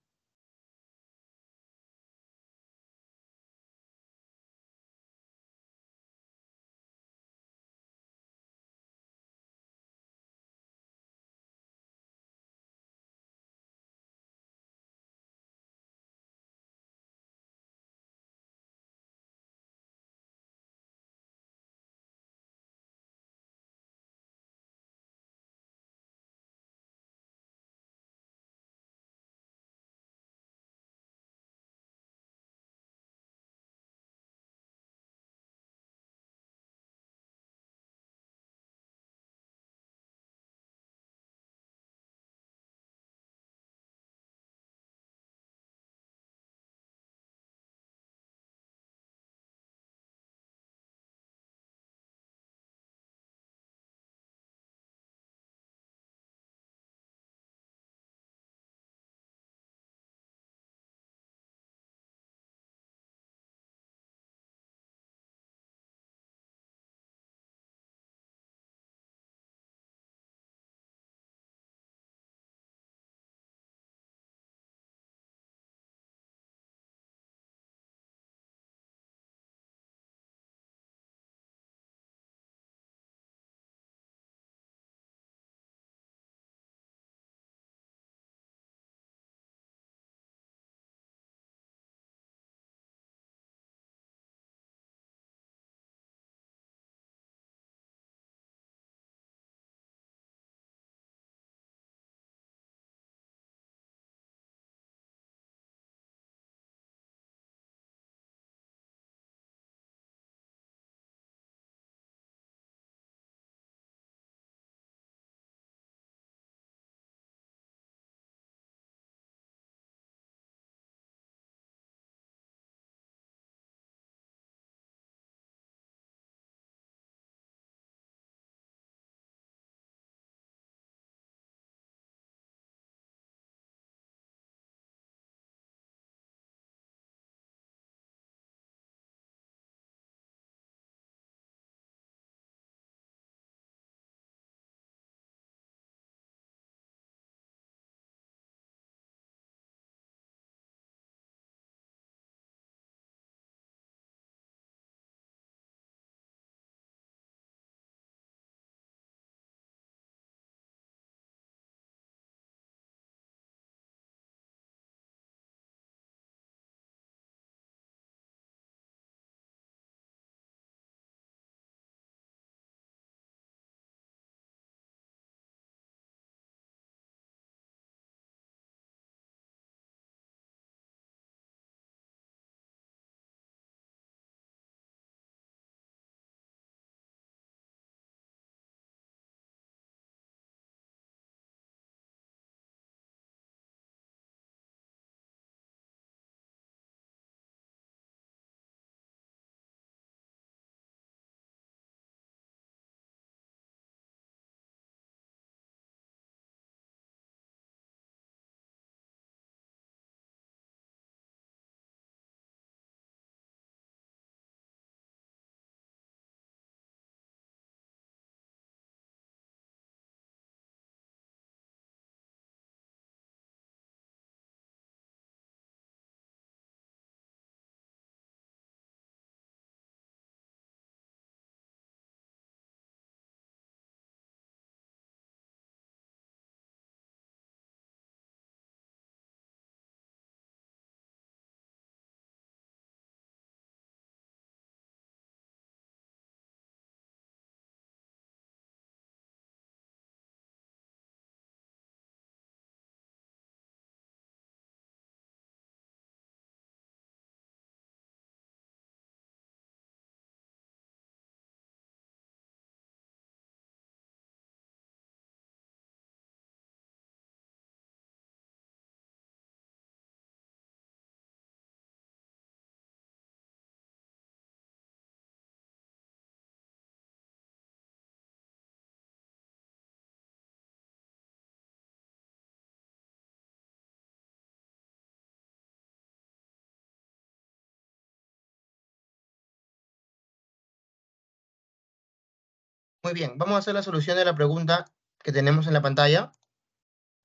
Muy bien, vamos a hacer la solución de la pregunta que tenemos en la pantalla.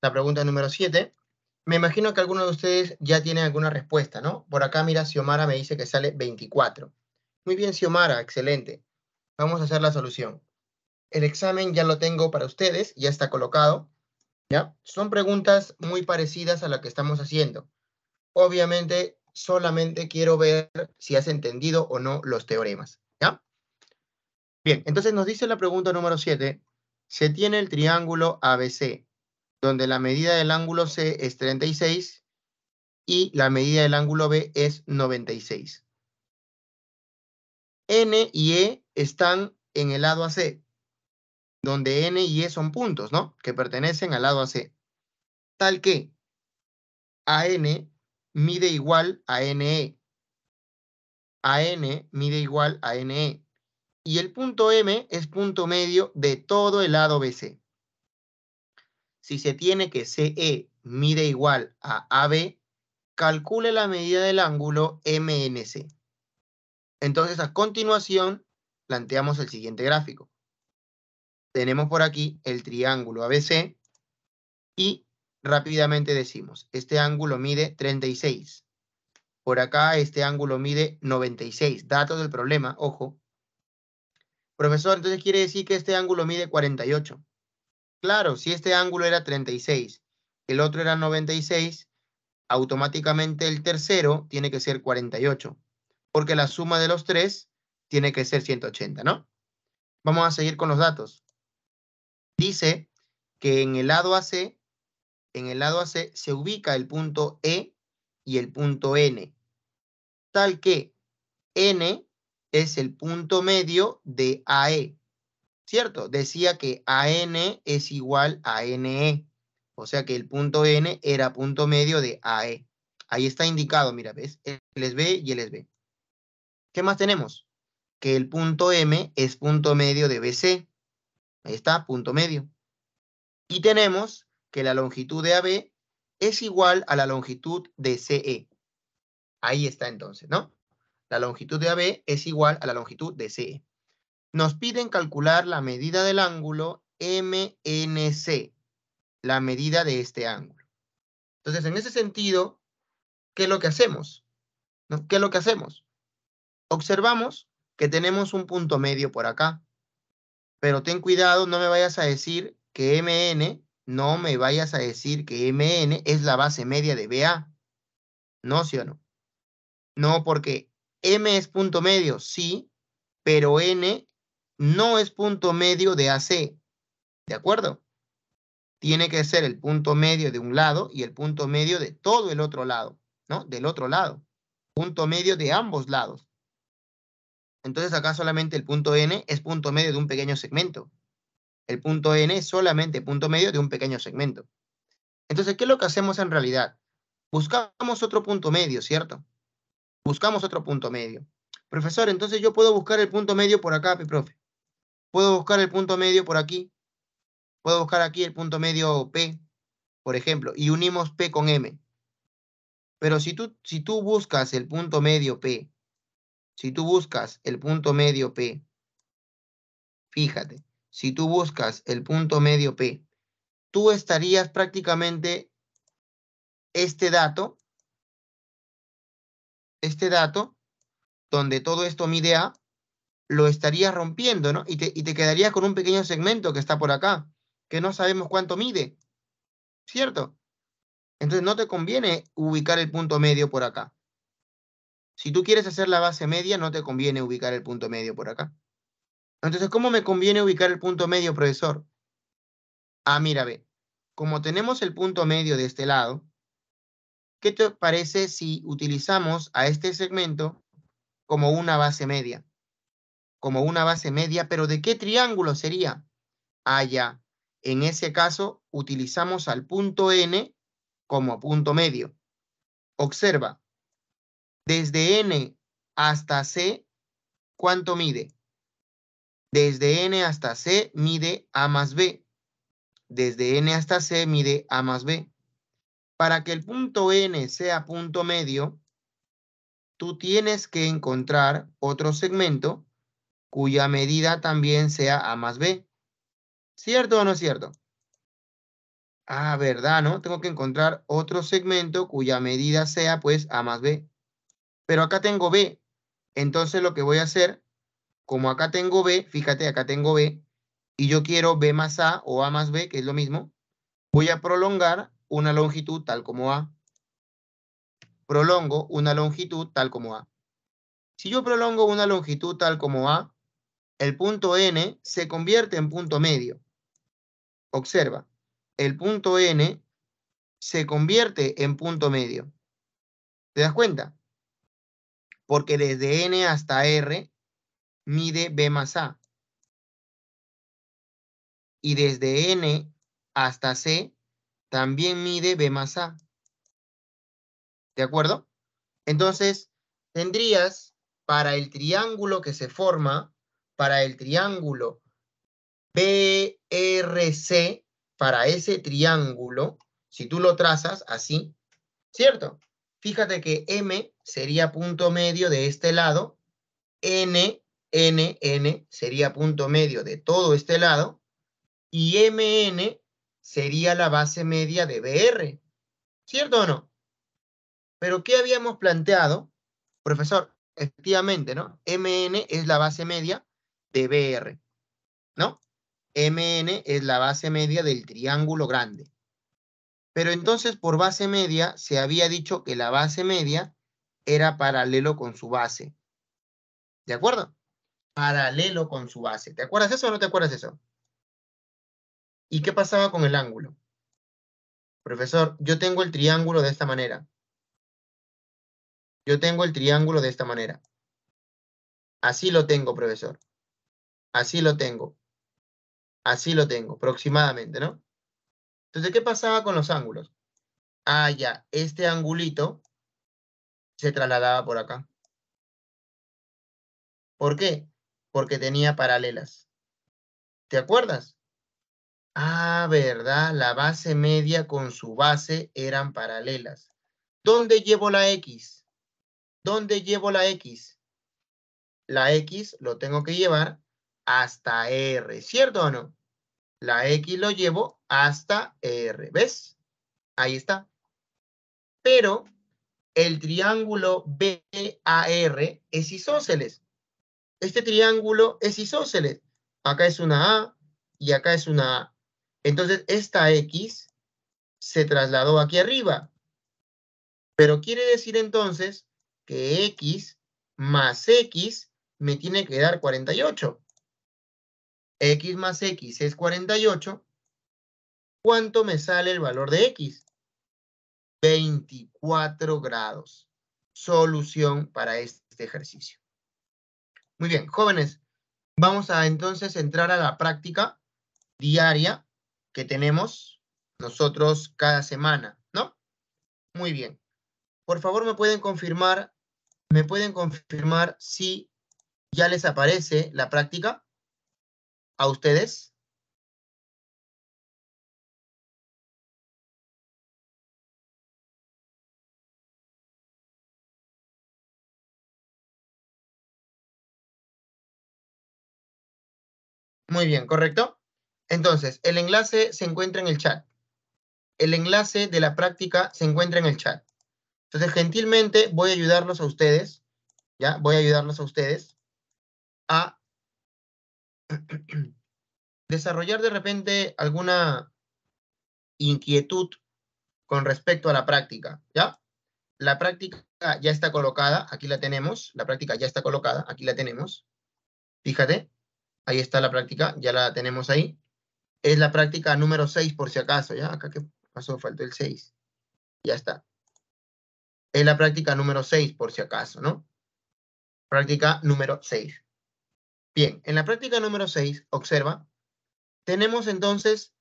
La pregunta número 7. Me imagino que algunos de ustedes ya tienen alguna respuesta, ¿no? Por acá, mira, Xiomara me dice que sale 24. Muy bien, Xiomara, excelente. Vamos a hacer la solución. El examen ya lo tengo para ustedes, ya está colocado, ¿ya? Son preguntas muy parecidas a la que estamos haciendo. Obviamente, solamente quiero ver si has entendido o no los teoremas, ¿ya? Bien, entonces nos dice la pregunta número 7. Se tiene el triángulo ABC, donde la medida del ángulo C es 36 y la medida del ángulo B es 96. N y E están en el lado AC, donde N y E son puntos, ¿no? Que pertenecen al lado AC. Tal que AN mide igual a NE. AN mide igual a NE. Y el punto M es punto medio de todo el lado BC. Si se tiene que CE mide igual a AB, calcule la medida del ángulo MNC. Entonces, a continuación, planteamos el siguiente gráfico. Tenemos por aquí el triángulo ABC y rápidamente decimos, este ángulo mide 36. Por acá este ángulo mide 96. Datos del problema, ojo. Profesor, entonces quiere decir que este ángulo mide 48. Claro, si este ángulo era 36, el otro era 96, automáticamente el tercero tiene que ser 48, porque la suma de los tres tiene que ser 180, ¿no? Vamos a seguir con los datos. Dice que en el lado AC se ubica el punto E y el punto N, tal que N es el punto medio de AE, ¿cierto? Decía que AN es igual a NE, o sea que el punto N era punto medio de AE. Ahí está indicado, mira, ¿ves? LSB y LSB. ¿Qué más tenemos? Que el punto M es punto medio de BC. Ahí está, punto medio. Y tenemos que la longitud de AB es igual a la longitud de CE. Ahí está entonces, ¿no? La longitud de AB es igual a la longitud de CE. Nos piden calcular la medida del ángulo MNC, la medida de este ángulo. Entonces, en ese sentido, ¿qué es lo que hacemos? ¿No? ¿Qué es lo que hacemos? Observamos que tenemos un punto medio por acá, pero ten cuidado, no me vayas a decir que no me vayas a decir que MN es la base media de BA. ¿No, sí o no? No, porque M es punto medio, sí, pero N no es punto medio de AC. ¿De acuerdo? Tiene que ser el punto medio de un lado y el punto medio de todo el otro lado, ¿no? Del otro lado. Punto medio de ambos lados. Entonces acá solamente el punto N es punto medio de un pequeño segmento. El punto N es solamente punto medio de un pequeño segmento. Entonces, ¿qué es lo que hacemos en realidad? Buscamos otro punto medio, ¿cierto? Buscamos otro punto medio. Profesor, entonces yo puedo buscar el punto medio por acá, profe. Puedo buscar el punto medio por aquí. Puedo buscar aquí el punto medio P, por ejemplo, y unimos P con M. Pero si tú buscas el punto medio P, fíjate, si tú buscas el punto medio P, tú estarías prácticamente este dato, donde todo esto mide A, lo estarías rompiendo, ¿no? Y te quedarías con un pequeño segmento que está por acá, que no sabemos cuánto mide, ¿cierto? Entonces no te conviene ubicar el punto medio por acá. Si tú quieres hacer la base media, no te conviene ubicar el punto medio por acá. Entonces, ¿cómo me conviene ubicar el punto medio, profesor? Ah, mira, ve. Como tenemos el punto medio de este lado, ¿qué te parece si utilizamos a este segmento como una base media? Como una base media, pero ¿de qué triángulo sería? Ah, ya. En ese caso, utilizamos al punto N como punto medio. Observa, desde N hasta C, ¿cuánto mide? Desde N hasta C mide A más B. Desde N hasta C mide A más B. Para que el punto N sea punto medio, tú tienes que encontrar otro segmento cuya medida también sea A más B. ¿Cierto o no es cierto? Ah, ¿verdad, no? Tengo que encontrar otro segmento cuya medida sea, pues, A más B. Pero acá tengo B. Entonces lo que voy a hacer, como acá tengo B, fíjate, acá tengo B, y yo quiero B más A o A más B, que es lo mismo, voy a prolongar una longitud tal como A. Prolongo una longitud tal como A. Si yo prolongo una longitud tal como A, el punto N se convierte en punto medio. Observa, el punto N se convierte en punto medio. ¿Te das cuenta? Porque desde N hasta R mide B más A. Y desde N hasta C también mide B más A. ¿De acuerdo? Entonces, tendrías para el triángulo que se forma, para el triángulo BRC, para ese triángulo, si tú lo trazas así, ¿cierto? Fíjate que M sería punto medio de este lado, N sería punto medio de todo este lado, y MN sería la base media de BR, ¿cierto o no? Pero ¿qué habíamos planteado? Profesor, efectivamente, ¿no? MN es la base media de BR, ¿no? MN es la base media del triángulo grande. Pero entonces por base media se había dicho que la base media era paralelo con su base. ¿De acuerdo? Paralelo con su base. ¿Te acuerdas eso o no te acuerdas eso? ¿Y qué pasaba con el ángulo? Profesor, yo tengo el triángulo de esta manera. Yo tengo el triángulo de esta manera. Así lo tengo, profesor. Así lo tengo. Así lo tengo, aproximadamente, ¿no? Entonces, ¿qué pasaba con los ángulos? Ah, ya, este angulito se trasladaba por acá. ¿Por qué? Porque tenía paralelas. ¿Te acuerdas? Ah, ¿verdad? La base media con su base eran paralelas. ¿Dónde llevo la X? ¿Dónde llevo la X? La X lo tengo que llevar hasta R, ¿cierto o no? La X lo llevo hasta R, ¿ves? Ahí está. Pero el triángulo BAR es isósceles. Este triángulo es isósceles. Acá es una A y acá es una A. Entonces, esta X se trasladó aquí arriba. Pero quiere decir entonces que X más X me tiene que dar 48. X más X es 48. ¿Cuánto me sale el valor de X? 24 grados. Solución para este ejercicio. Muy bien, jóvenes, vamos a entonces entrar a la práctica diaria que tenemos nosotros cada semana, ¿no? Muy bien. Por favor, ¿me pueden confirmar si ya les aparece la práctica a ustedes? Muy bien, ¿correcto? Entonces, el enlace se encuentra en el chat. El enlace de la práctica se encuentra en el chat. Entonces, gentilmente voy a ayudarlos a ustedes, ¿ya? Voy a ayudarlos a ustedes a desarrollar de repente alguna inquietud con respecto a la práctica, ¿ya? La práctica ya está colocada, aquí la tenemos, la práctica ya está colocada, aquí la tenemos. Fíjate, ahí está la práctica, ya la tenemos ahí. Es la práctica número 6 por si acaso, ¿ya? Acá, ¿qué pasó? Faltó el 6. Ya está. Es la práctica número 6 por si acaso, ¿no? Práctica número 6. Bien, en la práctica número 6, observa, tenemos entonces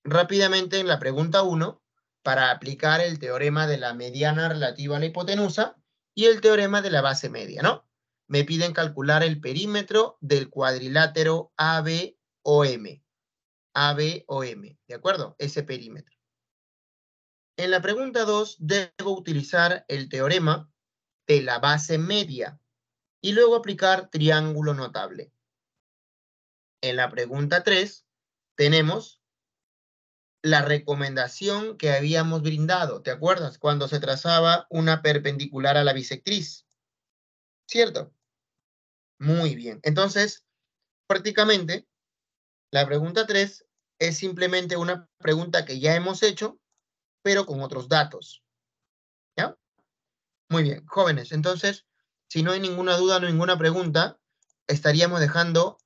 rápidamente en la pregunta 1 para aplicar el teorema de la mediana relativa a la hipotenusa y el teorema de la base media, ¿no? Me piden calcular el perímetro del cuadrilátero ABOM. ABOM, ¿de acuerdo? Ese perímetro. En la pregunta 2 debo utilizar el teorema de la base media. y luego aplicar triángulo notable. En la pregunta 3 tenemos la recomendación que habíamos brindado, ¿te acuerdas? Cuando se trazaba una perpendicular a la bisectriz, ¿cierto? Muy bien. Entonces, prácticamente, la pregunta 3 es simplemente una pregunta que ya hemos hecho, pero con otros datos. ¿Ya? Muy bien, jóvenes. Entonces, si no hay ninguna duda, no hay ninguna pregunta, estaríamos dejando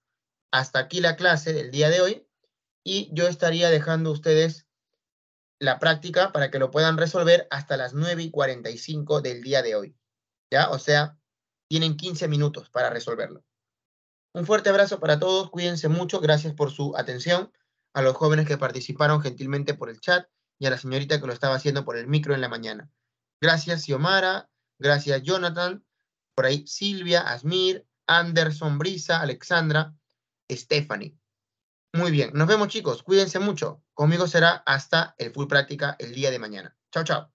hasta aquí la clase del día de hoy y yo estaría dejando a ustedes la práctica para que lo puedan resolver hasta las 9:45 del día de hoy. ¿Ya? O sea, tienen 15 minutos para resolverlo. Un fuerte abrazo para todos, cuídense mucho, gracias por su atención, a los jóvenes que participaron gentilmente por el chat y a la señorita que lo estaba haciendo por el micro en la mañana. Gracias, Xiomara, gracias, Jonathan, por ahí Silvia, Asmir, Anderson, Brisa, Alexandra, Stephanie. Muy bien, nos vemos chicos, cuídense mucho. Conmigo será hasta el full práctica el día de mañana. Chao, chao.